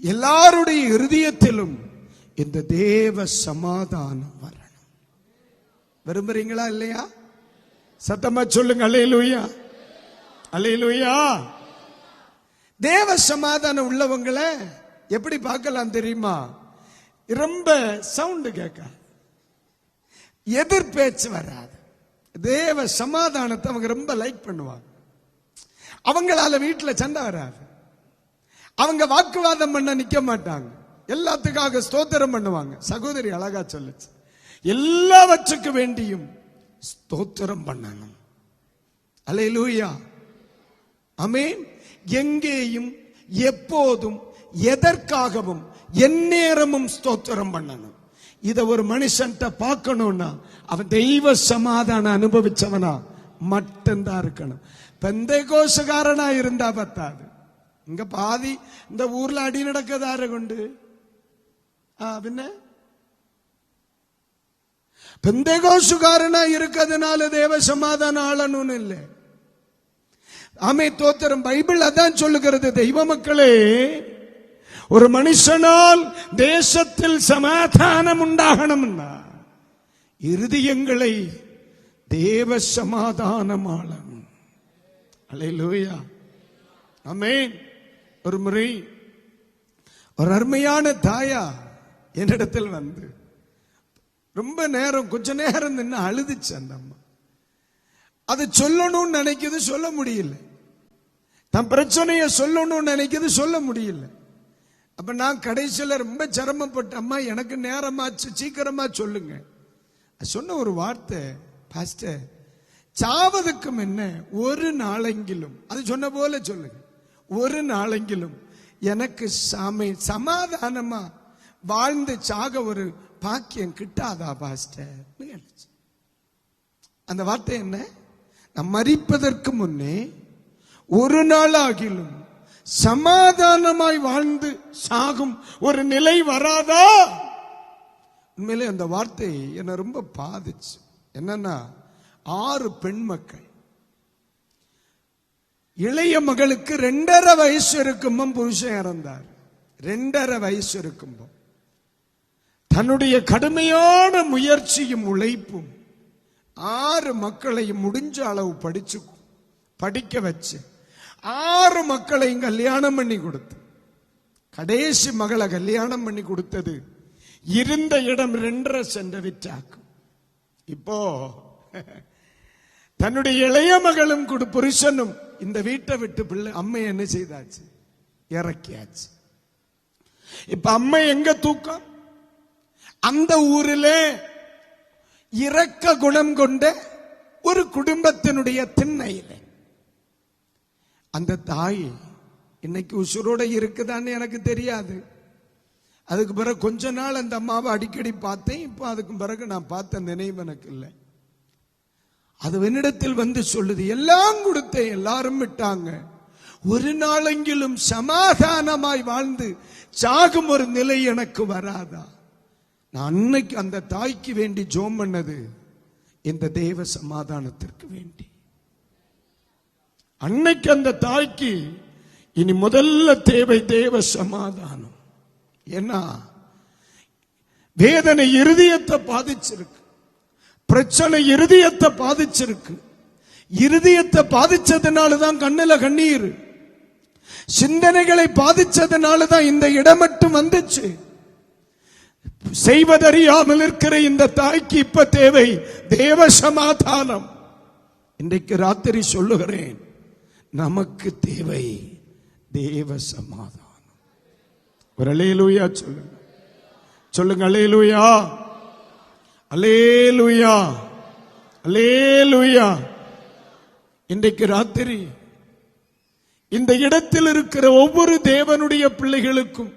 எல்லாருடைய இருதயத்திலும் இந்த தேவ சமாதானம் வரணும். விரும்புறீங்களா இல்லையா? சத்தமா சொல்லுங்க, அல்லேலூயா, அல்லேலூயா. தேவ சமாதானம் உள்ளவங்களை எப்படி பார்க்கலாம் தெரியுமா? ரொம்ப சவுண்ட் கேட்க, எதிர்பேச்சு வராது. தேவ சமாதானத்தை அவங்க ரொம்ப லைக் பண்ணுவாங்க. அவங்களால வீட்டுல சண்டை வராது. அவங்க வாக்குவாதம் பண்ண நிக்க மாட்டாங்க, எல்லாத்துக்காக ஸ்தோத்திரம் பண்ணுவாங்க. சகோதரி அழகா சொல்லுச்சு, எல்லாவற்றுக்கு வேண்டியும் ஸ்தோத்திரம் பண்ணணும். அல்லேலூயா, ஆமென். எங்கேயும் எப்போதும் எதற்காகவும் எந்நேரமும் ஸ்தோத்திரம் பண்ணணும். இத ஒரு மனுஷன்ட்ட பார்க்கணும்னா அவன் தெய்வ சமாதானம் அனுபவிச்சவனா மட்டும்தான் இருக்கணும். பெந்தைகோசுகாரனா இருந்தா பத்தாது. இங்க பாதி இந்த ஊர்ல அடி நடக்கதார கொண்டு பின்ன பெந்தைகோசுகாரனா இருக்கிறதுனால தேவ சமாதானம் ஆளணும்னு இல்லை. ஆமே, தோத்திரம். பைபிள் அதான் சொல்லுகிறது, தெய்வ மக்களே ஒரு மனுஷனால் தேசத்தில் சமாதானம் உண்டாகணும்னா இருதயங்களை தேவ சமாதானமாளன். அல்லேலூயா, ஆமென். ஒரு முறை ஒரு அருமையான தாயா என்னிடத்தில் வந்து ரொம்ப நேரம், கொஞ்ச நேரம் நின்று அழுதுச்சு. அந்த அம்மா அதை சொல்லணும்னு நினைக்கிறது, சொல்ல முடியல. தன் பிரச்சனைய சொல்லணும்னு நினைக்கிறது, சொல்ல முடியல. அப்ப நான் கடைசியில் ரொம்ப சிரமப்பட்ட, அம்மா எனக்கு நேரமாச்சு, சீக்கிரமா சொல்லுங்க. சொன்ன ஒரு வார்த்தை, பாஸ்டர் சாவதுக்கு என்ன ஒரு நாளெங்கிலும், அது சொன்ன போல சொல்லுங்க, ஒரு நாளெங்கிலும் எனக்கு சமாதானமா வாழ்ந்து சாக ஒரு பாக்கியம் கிட்டாதா பாஸ்டர்? அந்த வார்த்தை என்ன? நான் மரிப்பதற்கு முன்னே ஒரு நாள் ஆகிலும் சமாதானமாய் வாழ்ந்து சாகும் ஒரு நிலை வராதா? உண்மையிலே அந்த வார்த்தை என்னை ரொம்ப பாதிச்சு. என்னன்னா, 6 பெண் மக்கள், இளைய மகளுக்கு 2.5 வயசு இருக்கும்போது புருஷன் இறந்தார். 2.5 வயசு இருக்கும்போது தன்னுடைய கடுமையான முயற்சியும் உழைப்பும் 6 மக்களையும் முடிஞ்ச அளவு படிக்க வச்சு 6 மக்களையும் கல்யாணம் பண்ணி கொடுத்து, கடைசி மகளை கல்யாணம் பண்ணி கொடுத்தது இருந்த இடம் 2.5 சென்ட் விற்றாக்கும். இப்போ தன்னுடைய இளைய மகளும் புருஷனும் இந்த வீட்டை விட்டு பிள்ளை அம்மை என்ன செய்தாச்சு? இறக்கியாச்சு. இப்ப அம்மை எங்க தூக்கம்? அந்த ஊரில் இரக்க குணம் கொண்ட ஒரு குடும்பத்தினுடைய திண்ணையில். அந்த தாய் இன்னைக்கு உசுரோட இருக்குதான்னு எனக்கு தெரியாது. அதுக்கு பிறகு கொஞ்ச நாள் அந்த அம்மாவை அடிக்கடி பார்த்தேன். இப்போ அதுக்கு பிறகு நான் பார்த்த நினைவு எனக்கு இல்லை. அது என்னிடத்தில் வந்து சொல்லுது, எல்லாம் கொடுத்தேன், எல்லாரும் விட்டாங்க, ஒரு நாளெங்கிலும் சமாதானமாய் வாழ்ந்து சாகும் ஒரு நிலை எனக்கு வராதா? நான் அன்னைக்கு அந்த தாய்க்கு வேண்டி ஜோம் பண்ணது இந்த தேவ சமாதானத்திற்கு வேண்டி. அன்னைக்கு அந்த தாய்க்கு இனி முதல்ல தேவை தேவ சமாதானம். ஏன்னா வேதனை இருதயத்தை பாதிச்சிருக்கு, பிரச்சனை இருதயத்தை பாதிச்சிருக்கு. இருதயத்தை பாதிச்சதுனாலதான் கண்ணுல கண்ணீர், சிந்தனைகளை பாதிச்சதுனாலதான் இந்த இடம் மட்டும் வந்துச்சு. செய்வதறியாமல் இருக்கிற இந்த தாய்க்கு இப்ப தேவை தேவ சமாதானம். இன்றைக்கு ராத்திரி சொல்லுகிறேன், நமக்கு தேவை தேவ சமாதானம். ஒரு அல்லேலூயா சொல்லுங்க, சொல்லுங்க அல்லேலூயா, அல்லேலூயா, அல்லேலூயா. இன்றைக்கு ராத்திரி இந்த இடத்தில் இருக்கிற ஒவ்வொரு தேவனுடைய பிள்ளைகளுக்கும்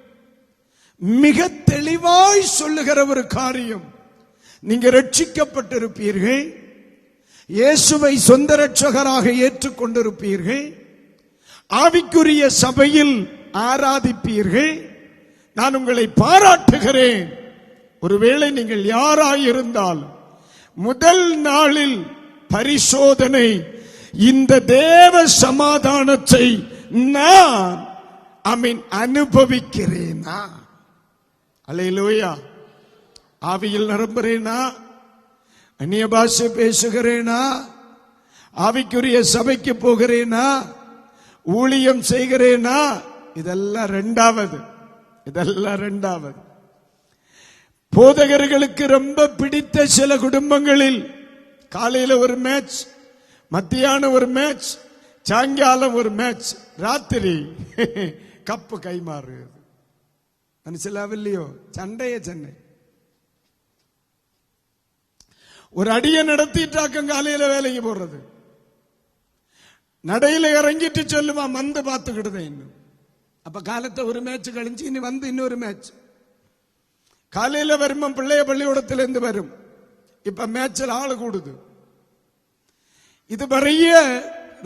மிக தெளிவாய் சொல்லுகிற ஒரு காரியம், நீங்க ரட்சிக்கப்பட்டிருப்பீர்கள், இயேசுவை சொந்த ரட்சகராக ஏற்றுக்கொண்டிருப்பீர்கள், ஆவிக்குரிய சபையில் ஆராதிப்பீர்கள். நான் உங்களை பாராட்டுகிறேன். ஒருவேளை நீங்கள் யாராயிருந்தால் முதல் நாளில் பரிசோதனை, இந்த தேவ சமாதானத்தை நான் அனுபவிக்கிறேனா? அல்லேலூயா. ஆவியில் நிரம்புறேனா? அந்நிய பாஷை பேசுகிறேனா? ஆவிக்குரிய சபைக்கு போகிறேனா? ஊழியம் செய்கிறேனா? இதெல்லாம் இரண்டாவது, இதெல்லாம் இரண்டாவது. போதகர்களுக்கு ரொம்ப பிடித்த சில குடும்பங்களில் காலையில ஒரு மேட்ச், மத்தியானம் ஒரு மேட்ச், சாயங்காலம் ஒரு மேட்ச், ராத்திரி கப்பு கைமாறுகிறது. മനസ്സിലാവില്ലയോ? ചണ്ടയെ ചെന്നൈ ஒரு அடியை நடத்திட்டாக்கம் காலையில வேலைக்கு போடுறது, நடையில இறங்கிட்டு சொல்லுமா மந்து பார்த்துக்கிடுதேன். இன்னும் அப்ப காலத்தை ஒரு மேட்ச் கழிஞ்சு இனி வந்து இன்னொரு மேட்ச். காலையில வருமா பிள்ளைய பள்ளிக்கூடத்திலிருந்து வரும், இப்ப மேட்சில் ஆளு கூடுது. இது பெரிய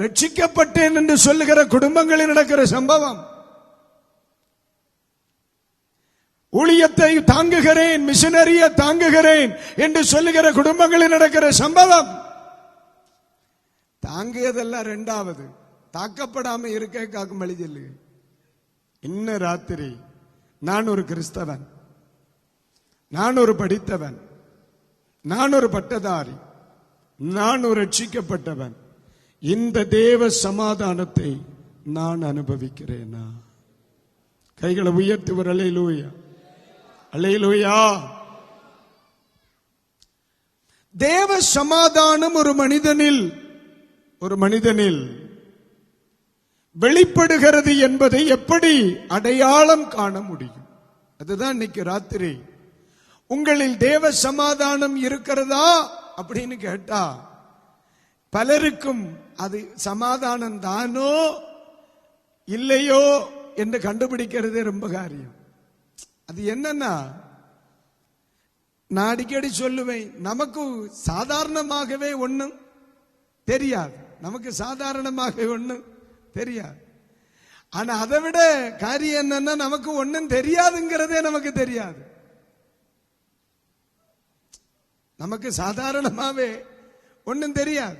ரட்சிக்கப்பட்டேன் என்று சொல்லுகிற குடும்பங்களில் நடக்கிற சம்பவம். ஊழியத்தை தாங்குகிறேன், மிஷனரியை தாங்குகிறேன் என்று சொல்லுகிற குடும்பங்களில் நடக்கிற சம்பவம். தாங்கியதெல்லாம் இரண்டாவது, தாக்கப்படாம இருக்க காக்கும் வழி சொல்லு. இன்ன ராத்திரி நான் ஒரு கிறிஸ்தவன், நான் ஒரு படித்தவன், நான் ஒரு பட்டதாரி, நான் ஒரு ரட்சிக்கப்பட்டவன், இந்த தேவ சமாதானத்தை நான் அனுபவிக்கிறேனா? கைகளை உயர்த்துவர். அல்லேலூயா, அல்லேலூயா. தேவ சமாதானம் ஒரு மனிதனில் வெளிப்படுகிறது என்பதை எப்படி அடையாளம் காண முடியும்? அதுதான் இன்னைக்கு ராத்திரி. உங்களில் தேவ சமாதானம் இருக்கிறதா அப்படின்னு கேட்டா பலருக்கும் அது சமாதானம் தானோ இல்லையோ என்று கண்டுபிடிக்கிறதே ரொம்ப காரியம். அது என்னன்னா, நான் அடிக்கடி சொல்லுவேன், நமக்கு சாதாரணமாகவே ஒண்ணும் தெரியாது. நமக்கு சாதாரணமாக ஒண்ணும் தெரியாது. ஆனா அதை விட காரியம் என்னன்னா, நமக்கு ஒண்ணும் தெரியாதுங்கிறதே நமக்கு தெரியாது. நமக்கு சாதாரணமாவே ஒண்ணும் தெரியாது.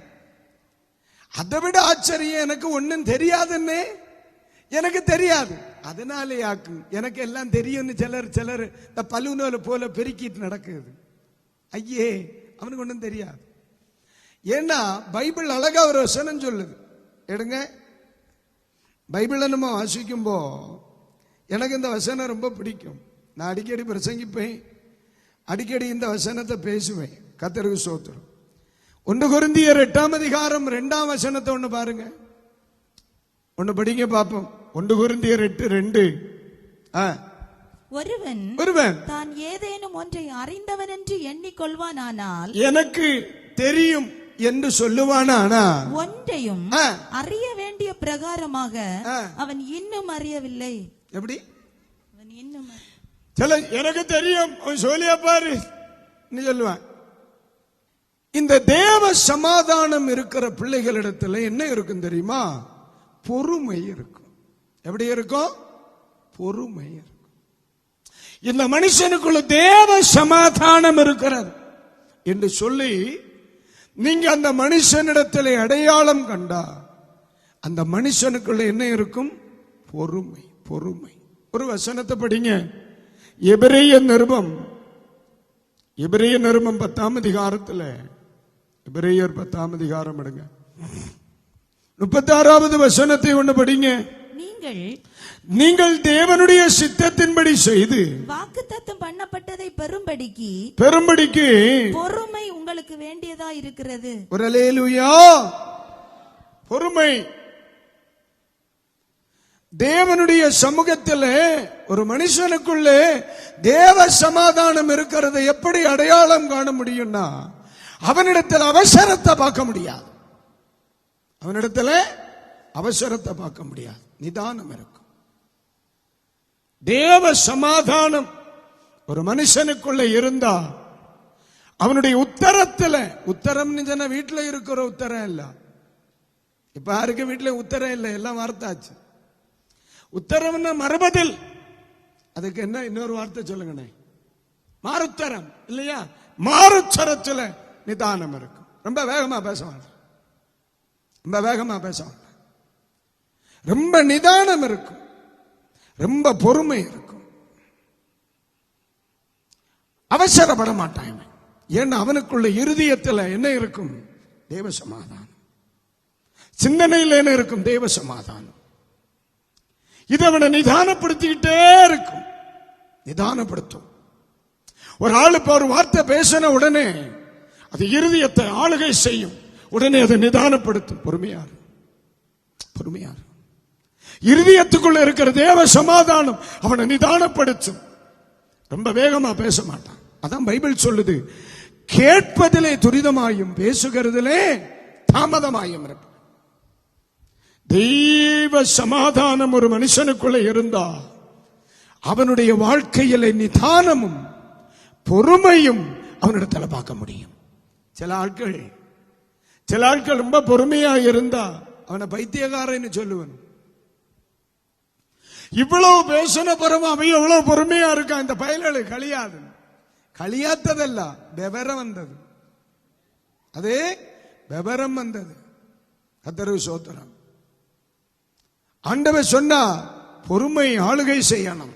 அதை விட ஆச்சரியம், எனக்கு ஒண்ணும் தெரியாதுன்னு எனக்கு தெரியாது. அதனாலே ஆக்கும் எனக்கு எல்லாம் தெரியும்னு சிலர் இந்த பல்லுநூலை போல பெருக்கிட்டு நடக்குது. ஐயே, அவனுக்கு ஒன்றும் தெரியாது. ஏன்னா பைபிள் அழகா ஒரு வசனம் சொல்லுது. எடுங்க, பைபிளை நம்ம வாசிக்கும்போ எனக்கு இந்த வசனம் ரொம்ப பிடிக்கும். நான் அடிக்கடி பிரசங்கிப்பேன், அடிக்கடி இந்த வசனத்தை பேசுவேன். கர்த்தருக்கு ஸ்தோத்திரம். 1 கொரிந்தியர் 8:2 ஒண்ணு பாருங்க, ஒண்ணு படிங்க பாப்போம். 1 கொரிந்தியர் 8:2. ஒருவன் தான் ஏதேனும் ஒன்றை அறிந்தவன் என்று எண்ணிக்கொள்வானானால், எனக்கு தெரியும் என்று சொல்லுவானா, ஒன்றையும் அறிய வேண்டிய பிரகாரமாக அவன் இன்னும் அறியவில்லை. எப்படி? அவன் இன்னும் எனக்கு தெரியும் சொல்லியா பாரு சொல்லுவான். இந்த தேவ சமாதானம் இருக்கிற பிள்ளைகளிடத்துல என்ன இருக்கும் தெரியுமா? பொறுமை இருக்கும். எப்படி இருக்கும்? பொறுமை இருக்கும். இந்த மனுஷனுக்குள்ள தேவ சமாதானம் இருக்கிறது என்று சொல்லி நீங்க அந்த மனுஷனிடத்தில் அடையாளம் கண்டா, அந்த மனுஷனுக்குள்ள என்ன இருக்கும்? பொறுமை. பொறுமை. ஒரு வசனத்தை படிங்க. எபிரேய நிருபம் 10ஆம் அதிகாரத்தில், எபிரேயர் 10ஆம் அதிகாரம் எடுங்க, 36வது வசனத்தை ஒன்று படிங்க. நீங்கள் தேவனுடைய சித்தத்தின்படி செய்து வாக்குத்தத்தம் பண்ணப்பட்டதை பெறும்படிக்கு பொறுமை உங்களுக்கு வேண்டியதா இருக்கிறது. ஒரு அல்லேலூயா. பொறுமை. தேவனுடைய சமூகத்தில் ஒரு மனுஷனுக்குள்ளே தேவ சமாதானம் இருக்கிறதை எப்படி அடையாளம் காண முடியும்னா, அவனிடத்தில் அவசரத்தை பார்க்க முடியாது. அவனிடத்தில் அவசரத்தை பார்க்க முடியாது. நிதானம் இருக்கும். தேவ சமாதானம் ஒரு மனுஷனுக்குள்ள இருந்தா அவனுடைய உத்தரம் வீட்டுல இருக்கிற உத்தரம் இல்ல. இப்ப யாருக்கு வீட்டுல உத்தரம் இல்லை, எல்லாம் வார்த்தாச்சு. உத்தரம்னா மறுபதில். அதுக்கு என்ன இன்னொரு வார்த்தை சொல்லுங்கண்ணே? மாறுத்தரம் இல்லையா? மாறுத்தரத்துல நிதானம் இருக்கும். ரொம்ப வேகமா பேசுவாங்க, ரொம்ப வேகமா பேசுவாங்க. ரொம்ப நிதானம் இருக்கும், ரொம்ப பொறுமை இருக்கும். அவசரப்பட மாட்டாங்க. ஏன்னா அவனுக்குள்ள இருதயத்தில் என்ன இருக்கும்? தேவ சமாதானம். சிந்தனையில் என்ன இருக்கும்? தேவ சமாதானம். இது அவனை நிதானப்படுத்திக்கிட்டே இருக்கும். நிதானப்படுத்தும். ஒரு ஆளு ஒரு வார்த்தை பேசின உடனே அது இருதயத்தை ஆளுகை செய்யும். உடனே அதை நிதானப்படுத்தும். பொறுமையாரு, பொறுமையாரு. இருதயத்துக்குள்ள இருக்கிற தேவ சமாதானம் அவனை நிதானப்படுத்தும். ரொம்ப வேகமா பேச மாட்டான். அதான் பைபிள் சொல்லுது, கேட்பதிலே துரிதமாயும் பேசுகிறதிலே தாமதமாயும் இருப்பான். தெய்வ சமாதானம் ஒரு மனுஷனுக்குள்ள இருந்தா அவனுடைய வாழ்க்கையில நிதானமும் பொறுமையும் அவனிடத்தில் பார்க்க முடியும். சில ஆட்கள் ரொம்ப பொறுமையா இருந்தா அவனை பைத்தியக்காரன்னு சொல்லுவன். இவ்வளவு பேசின பிறகு அவன் எவ்வளவு பொறுமையா இருக்கான். இந்த பயல்களை கழியாத்ததல்ல, விவரம் வந்தது. அதே விவரம் வந்தது. கர்த்தருக்கு ஸ்தோத்திரம். ஆண்டவர் சொன்னா பொறுமை ஆளுகை செய்யணும்.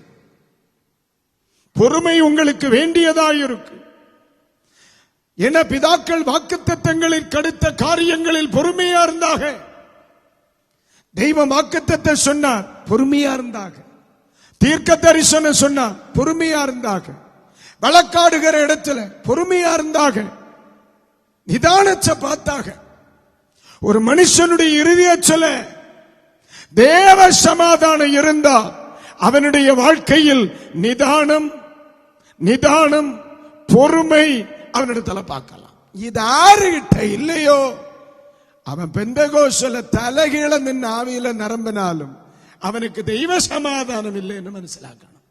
பொறுமை உங்களுக்கு வேண்டியதாயிருக்கு. என பிதாக்கள் வாக்குத்தத்தங்களில் கடுத்த காரியங்களில் பொறுமையா இருந்தாக. தெய்வம் வாக்குத்தத்தை சொன்னார், பொறுமையா இருந்தாக. தீர்க்க தரிசனம் சொன்னார், பொறுமையா இருந்தாக. வழக்காடுகிற இடத்துல பொறுமையா இருந்தாக. நிதானத்தை பார்த்தாக. ஒரு மனுஷனுடைய இருதயத்துல தேவ சமாதானம் இருந்தா அவனுடைய வாழ்க்கையில் நிதானம் பொறுமை அவனிடத்துல பார்க்கலாம். இது யாருகிட்ட இல்லையோ அவன் பெந்தகோஸ்தல தலைகீழ நின்று ஆவியில நிரம்பினாலும் அவனுக்கு தெய்வ சமாதானம் இல்லை என்று மனசிலாக்கணும்.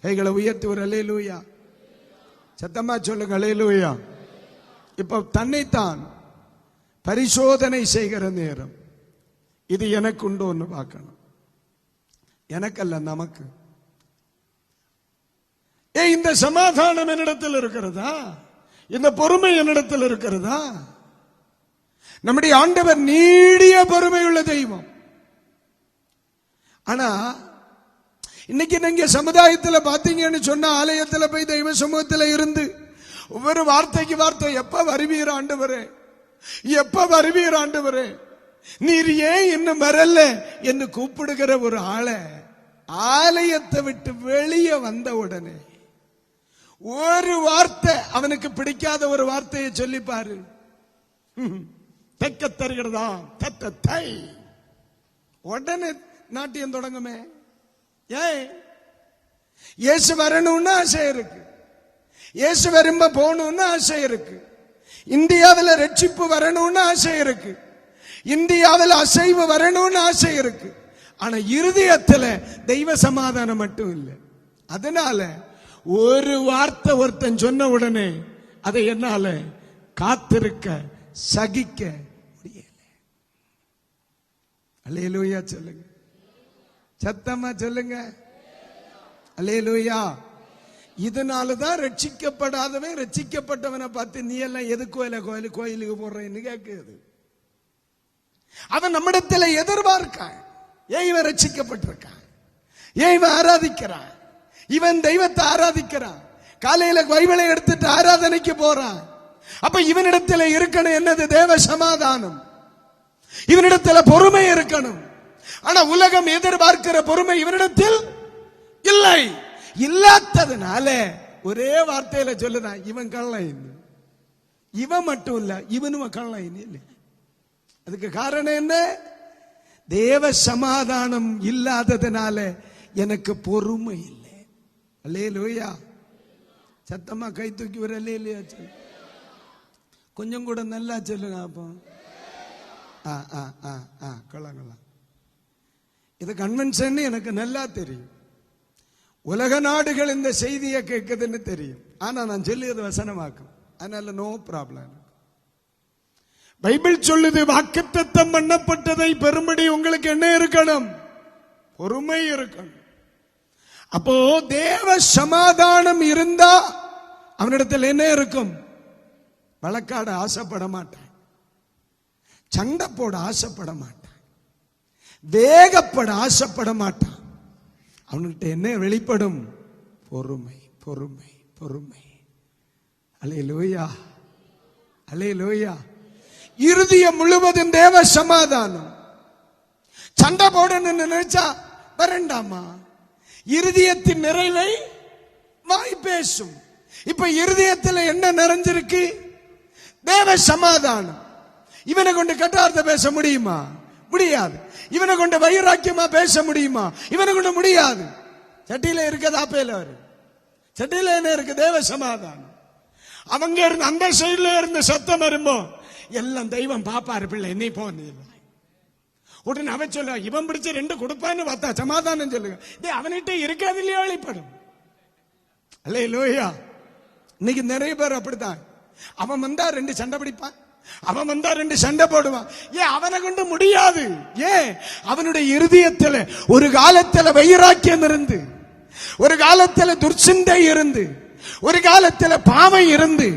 கைகளை உயர்த்தி ஒரு அல்லேலூயா சத்தமா சொல்லுங்க அல்லேலூயா. இப்ப தன்னைத்தான் பரிசோதனை செய்கிற நேரம். இது எனக்கு உண்டு ஒன்று பார்க்கணும். எனக்கல்ல, நமக்கு. இந்த சமாதானம் என்னிடத்தில் இருக்கிறதா? இந்த பொறுமை என்னிடத்தில் இருக்கிறதா? நம்முடைய ஆண்டவர் நீடிய பொறுமை உள்ள தெய்வம். ஆனா இன்னைக்கு நீங்க சமுதாயத்தில் பாத்தீங்கன்னு சொன்ன, ஆலயத்தில் போய் தெய்வ சமூகத்தில் இருந்து ஒவ்வொரு வார்த்தைக்கு வார்த்தை, எப்ப வருவீர் ஆண்டவரே, எப்ப வருவீர் ஆண்டவரே, நீர் ஏன் இன்னும் வரல என்று கூப்பிடுகிற ஒரு ஆளை ஆலயத்தை விட்டு வெளியே வந்த உடனே ஒரு வார்த்தை, அவனுக்கு பிடிக்காத ஒரு வார்த்தையை சொல்லி பாரு, தெக்க தருகிறதா தத்தை, உடனே நாட்டியம் தொடங்குமே. ஏன்? இயேசு வரணும்னு ஆசை இருக்கு, இயேசு வரும்ப போகணும்னு ஆசை இருக்கு, இந்தியாவில் ரட்சிப்பு வரணும்னு ஆசை இருக்கு, இந்தியாவில் அசைவு வரணும்னு ஆசை இருக்கு. ஆனா இருதயத்தில் தெய்வ சமாதானம் மட்டும் இல்லை. அதனால ஒரு வார்த்தை ஒருத்தன் சொன்ன உடனே அதை என்னால காத்திருக்க சகிக்க முடியல. அல்லேலூயா சொல்லுங்க, சத்தமா சொல்லுங்க அல்லேலூயா. இதனாலதான் ரட்சிக்கப்படாதவன் ரட்சிக்கப்பட்டவனை பார்த்து நீ எல்லாம் எது கோயிலுக்கு போடுறேன்னு கேட்குது. அவன் நம்மிடத்தில் எதிர்பார்க்கான். ஏன் இவன் ரட்சிக்கப்பட்டிருக்கான், ஏன் இவன் ஆராதிக்கிறான், இவன் தெய்வத்தை ஆராதிக்கிறான், காலையில பைபிளை எடுத்துட்டு ஆராதனைக்கு போறான். அப்ப இவனிடத்தில் இருக்கணும் என்னது? தேவ சமாதானம். இவனிடத்தில் பொறுமை இருக்கணும். ஆனா உலகம் எதிர்பார்க்கிற பொறுமை இவனிடத்தில் இல்லை. இல்லாததுனால ஒரே வார்த்தையில சொல்லுதான், இவன் கள்ளன். இவன் மட்டும் இல்ல, இவனும் கள்ளன் இல்லை. அதுக்கு காரணம் என்ன? தேவ சமாதானம் இல்லாததுனால எனக்கு பொறுமை இல்லை. அல்லேலூயா. சத்தமா கை தூக்கி வர அல்லேலூயா சொல்லு. கொஞ்சம் கூட நல்லா சொல்லுங்க. அப்போ கொள்ளலாம். இது கன்வென்ஷன் எனக்கு நல்லா தெரியும். உலக நாடுகள் இந்த செய்தியை கேட்குதுன்னு தெரியும். ஆனா நான் சொல்லியது வசனமாக்கும், அதனால நோ ப்ராப்ளம். பைபிள் சொல்லுது, வாக்குத்தத்தம் பண்ணப்பட்டதை பெறும்படி உங்களுக்கு என்ன இருக்கணும்? பொறுமை இருக்கணும். அப்போ தேவ சமாதானம் இருந்தா அவனிடத்தில் என்ன இருக்கும்? வழக்காட ஆசைப்பட மாட்டான், சண்டை போட ஆசைப்பட மாட்டான், வேகப்பட ஆசைப்பட மாட்டான். அவன்கிட்ட என்ன வெளிப்படும்? பொறுமை, பொறுமை, பொறுமை. அல்லேலூயா, அல்லேலூயா. இருதயம் முழுவதும் தேவ சமாதானம். சண்டை போடணும்னு நினைச்சா வரண்டாமா? இருதயத்தின் நிறைவை வாய் பேசும். இப்ப இருதயத்தில் என்ன நிறைஞ்சிருக்கு? தேவ சமாதானம். இவனை கொண்டு கட்டார்த்த பேச முடியுமா? முடியாது. இவனை கொண்டு வைராக்கியமா பேச முடியுமா? இவனை கொண்டு முடியாது. சட்டியில இருக்கதா பேல வரும். சட்டியில என்ன இருக்கு? தேவ சமாதானம். அவங்க இருந்து அந்த சைடுல இருந்த சத்தம் வரும்போ எல்லாம் தெய்வம் பாப்பாரு, பிள்ளை என்னை போன உடனே அவன் சொல்ல, இவன் பிடிச்ச 2 கொடுப்பான்னு பார்த்தா சமாதானம் சொல்லுங்க. அவன்கிட்ட இருக்காது இல்லையா வெளிப்படும். அல்லேலூயா. இன்னைக்கு நிறைய பேர் அப்படித்தான். அவன் வந்தா 2 சண்டை பிடிப்பான், அவன் வந்தா 2 சண்டை போடுவான். ஏன்? அவனை கொண்டு முடியாது. ஏன்? அவனுடைய இருதயத்தில் ஒரு காலத்தில் வைராக்கியம் இருந்து, ஒரு காலத்தில் துர்சிந்தை இருந்து, ஒரு காலத்தில் பாவம் இருந்து,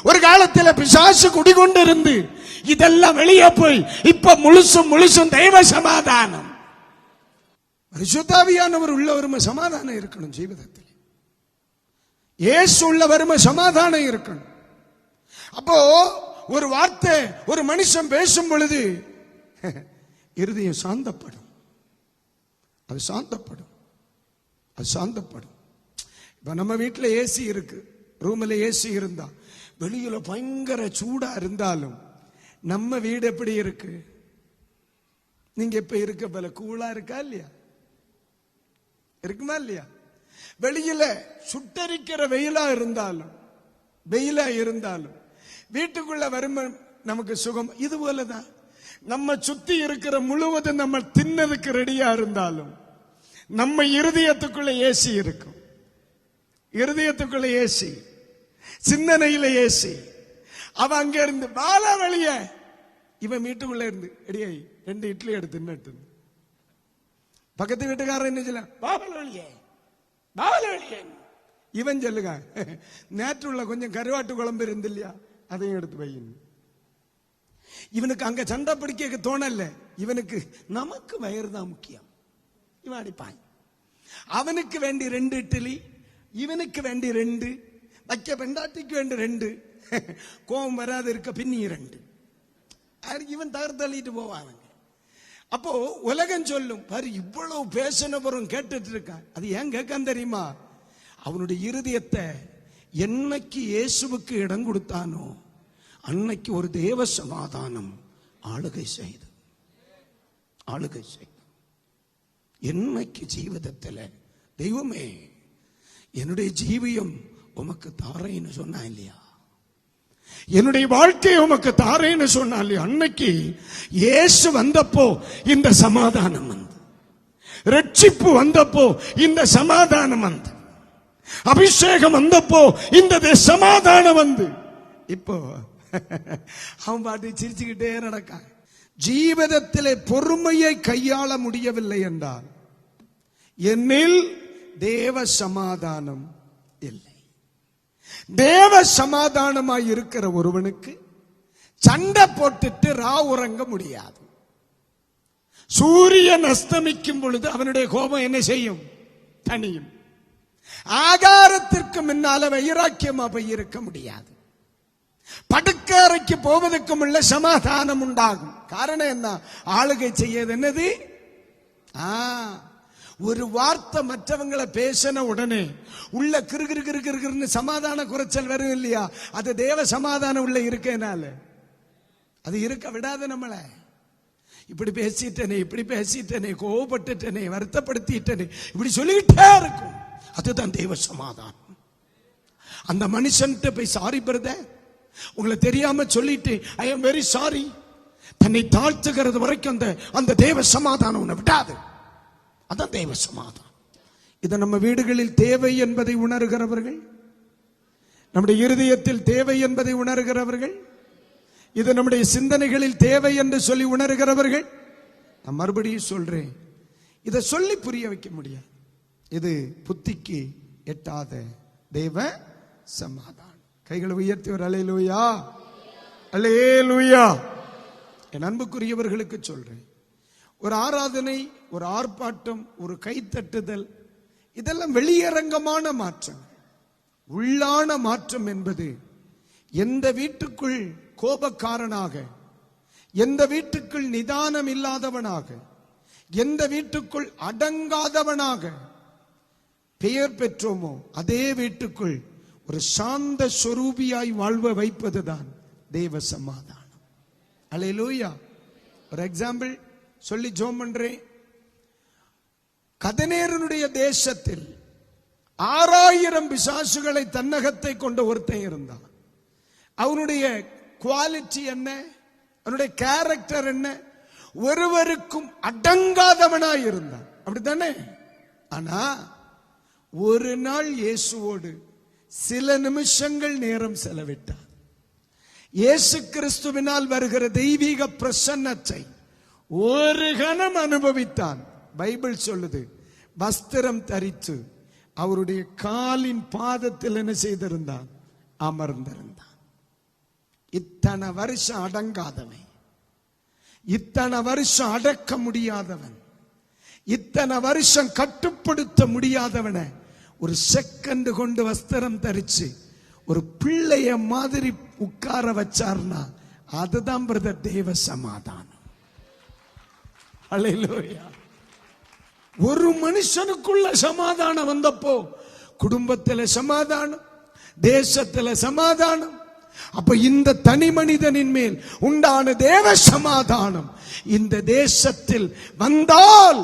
ஒரு காலத்தில் பிசாசு குடிகொண்டு இருந்து, இதெல்லாம் வெளியே போய் இப்ப முழுசும் தெய்வ சமாதானம். பரிசுத்த ஆவியானவர் உள்ள ஒரு சமாதானம் இருக்கணும் ஜீவிதத்தில். இயேசு உள்ள வறுமை சமாதானம் இருக்கணும். அப்போ ஒரு வார்த்தை ஒரு மனுஷன் பேசும் பொழுது இருதயம் சாந்தப்படும். அது சாந்தப்படும், அது சாந்தப்படும். இப்ப நம்ம வீட்டில் ஏசி இருக்கு, ரூம்ல ஏசி இருந்தா வெளியில பயங்கர சூடா இருந்தாலும் நம்ம வீடு எப்படி இருக்கு? நீங்க இப்ப இருக்க போல கூலா இருக்கா இல்லையா? இருக்குமா இல்லையா? வெளியில சுட்டரிக்கிற வெயிலா இருந்தாலும் வீட்டுக்குள்ள வரும் நமக்கு சுகம். இது போலதான் நம்ம சுத்தி இருக்கிற முழுவதும் நம்ம தின்னதுக்கு ரெடியா இருந்தாலும் நம்ம இருதயத்துக்குள்ள ஏசி இருக்கும். இருதயத்துக்குள்ள ஏசி, சிந்தனையில ஏசி. அவ அங்க இருந்து பால வெளிய, இவன் வீட்டுக்குள்ள இருந்து எடியாய் 2 இட்லி எடுத்து தின்னுட்டு பக்கத்து வீட்டுக்காரன் என்ன சொல்ல, பாவல வெளியே பாவல வெளியே. இவன் சொல்லுங்க, நேற்று உள்ள கொஞ்சம் கருவாட்டு குழம்பு இருந்து இல்லையா, அதையும் எடுத்து வையும். இவனுக்கு அங்க சண்டை பிடிக்க தோணல. இவனுக்கு நமக்கு வயிறு தான் முக்கியம். இவன் அடிப்பான். அவனுக்கு வேண்டி 2 இட்லி, இவனுக்கு வேண்டி 2, வைக்க பெண்டாட்டிக்கு வேண்டி 2, கோபம் வராது இருக்க பின்னி 2. இவன் தகர்த்தள்ளிட்டு போவானுங்க. அப்போ உலகம் சொல்லும், பாரு இவ்வளவு பேசினவரும் கேட்டுட்டு இருக்கான். அது ஏன் கேட்கான் தெரியுமா? அவனுடைய இருதயத்தை என்னைக்கு இயேசுவுக்கு இடம் கொடுத்தானோ அன்னைக்கு ஒரு தேவ சமாதானம் ஆளுகை செய்து. என்னைக்கு ஜீவிதத்தில் தெய்வமே என்னுடைய ஜீவியம் உமக்கு தாரேன்னு சொன்னா இல்லையா, என்னுடைய வாழ்க்கையை உமக்கு தாரேன்னு சொன்னா இல்லையா, அன்னைக்கு இயேசு வந்தப்போ இந்த சமாதானம் வந்து, ரட்சிப்பு வந்தப்போ இந்த சமாதானம் வந்து, அபிஷேகம் வந்தப்போ இந்த சமாதானம் வந்து, இப்போ அவன் பாட்டு சிரிச்சுக்கிட்டே நடக்கான். ஜீவிதத்திலே பொறுமையை கையாள முடியவில்லை என்றால் என்னில் தேவ சமாதானம் இல்லை. தேவ சமாதானமாய் இருக்கிற ஒருவனுக்கு சண்டை போட்டுட்டு ரா உறங்க முடியாது. சூரியன் அஸ்தமிக்கும் பொழுது அவனுடைய கோபம் என்ன செய்யும்? தனியும். ஆகாரத்திற்கு முன்னால வைராக்கியமா போய் இருக்க முடியாது. படுக்கறைக்கு போவதற்கும் உள்ள சமாதானம் உண்டாகும். காரணம் என்ன? ஆளுகை செய்யது என்னது? ஒரு வார்த்தை மற்றவங்களை பேசின உடனே உள்ள கிருகிருன்னு சமாதான குறைச்சல் வரும் இல்லையா? அது தேவ சமாதானம் உள்ள இருக்கனால அது இருக்க விடாது. நம்மளை இப்படி பேசிட்டனே, கோவப்பட்டுட்டனே, வருத்தப்படுத்திட்டனே, இப்படி சொல்லிக்கிட்டே இருக்கும். அதுதான் தேவ சமாதானம். அந்த மனுஷன்கிட்ட போய் சாரி பிரதர், உங்களை தெரியாம சொல்லிட்டு ஐ எம் வெரி சாரி, தன்னை தாழ்த்துகிறது வரைக்கும் அந்த தேவ சமாதானம் உன்னை விடாது. அதான் தேவ சமாதானம். இதை நம்ம வீடுகளில் தேவை என்பதை உணர்கிறவர்கள், நம்முடைய இருதயத்தில் தேவை என்பதை உணர்கிறவர்கள், இது நம்முடைய சிந்தனைகளில் தேவை என்று சொல்லி உணர்கிறவர்கள். நான் மறுபடியும் சொல்றேன், இதை சொல்லி புரிய வைக்க முடியாது. இது புத்திக்கு எட்டாத தேவ சமாதானம். கைகளை உயர்த்தி ஒரு அல்லேலூயா, அல்லேலூயா. என் அன்புக்குரியவர்களுக்கு சொல்றேன், ஒரு ஆராதனை, ஒரு ஆர்ப்பாட்டம், ஒரு கைத்தட்டுதல், இதெல்லாம் வெளியரங்கமான மாற்றம். உள்ளான மாற்றம் என்பது எந்த வீட்டுக்குள் கோபக்காரனாக, எந்த வீட்டுக்குள் நிதானம் இல்லாதவனாக, எந்த வீட்டுக்குள் அடங்காதவனாக பெயர் பெற்றோமோ அதே வீட்டுக்குள் ஒரு சாந்த சொரூபியாய் வாழ்வ வைப்பதுதான் தேவ சமாதானம். அல்லேலூயா. ஒரு எக்ஸாம்பிள் சொல்லி ஜெபம் பண்றேன். கதனேரனுடைய தேசத்தில் 6000 பிசாசுகளை தன்னகத்தை கொண்ட ஒருத்தன் இருந்தான். அவனுடைய குவாலிட்டி என்ன, அவனுடைய கேரக்டர் என்ன? ஒருவருக்கும் அடங்காதவனாய் இருந்தான். அப்படித்தானே? ஆனா ஒரு நாள் இயேசுவோடு சில நிமிஷங்கள் நேரம் செலவிட்டார். இயேசு கிறிஸ்துவினால் வருகிற தெய்வீக பிரசன்னத்தை ஒரு கணம் அனுபவித்தான். பைபிள் சொல்லுது, வஸ்திரம் தரித்து அவருடைய காலின் பாதத்தில் என்ன செய்திருந்தான்? அமர்ந்திருந்தான். இத்தனை வருஷம் அடங்காதவன், இத்தனை வருஷம் அடக்க முடியாதவன், இத்தனை வருஷம் கட்டுப்படுத்த முடியாதவனை ஒரு செகண்ட் கொண்டு வஸ்திரம் தரிச்சு ஒரு பிள்ளைய மாதிரி உட்கார வச்சார்னா அதுதான் பிரதர் தேவ சமாதானம். அல்லேலூயா. ஒரு மனுஷனுக்குள்ள சமாதானம் வந்தப்போ குடும்பத்தில் சமாதானம், தேசத்தில் சமாதானம். அப்ப இந்த தனி மனிதனின் மேல் உண்டான தேவ சமாதானம் இந்த தேசத்தில் வந்தால்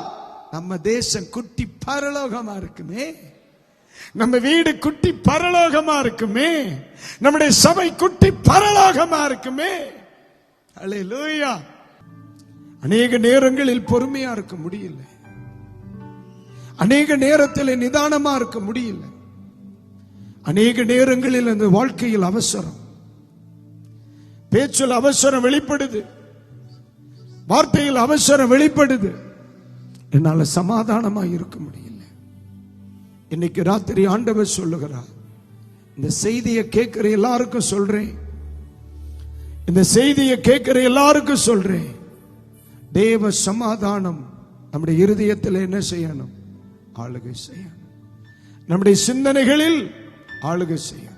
நம்ம தேசம் குட்டி பரலோகமா இருக்குமே, நம்ம வீடு குட்டி பரலோகமா இருக்குமே, நம்முடைய சபை குட்டி பரலோகமா இருக்குமே. அல்லேலூயா. அநேக நேரங்களில் பொறுமையா இருக்க முடியல, அநேக நேரத்தில் நிதானமா இருக்க முடியல, அநேக நேரங்களில் அந்த வாழ்க்கையில் அவசரம், பேச்சில் அவசரம் வெளிப்படுது, வார்த்தையில் அவசரம் வெளிப்படுது. என்னால சமாதானமா இருக்க முடியல. இன்னைக்கு ராத்திரி ஆண்டவர் சொல்லுகிறார், இந்த செய்தியை கேட்கிற எல்லாருக்கும் சொல்றேன், இந்த செய்தியை கேட்கிற எல்லாருக்கும் சொல்றேன், தேவ சமாதானம் நம்முடைய இருதயத்தில் என்ன செய்யணும்? ஆளுகை செய்யணும். நம்முடைய சிந்தனைகளில் ஆளுகை செய்யணும்.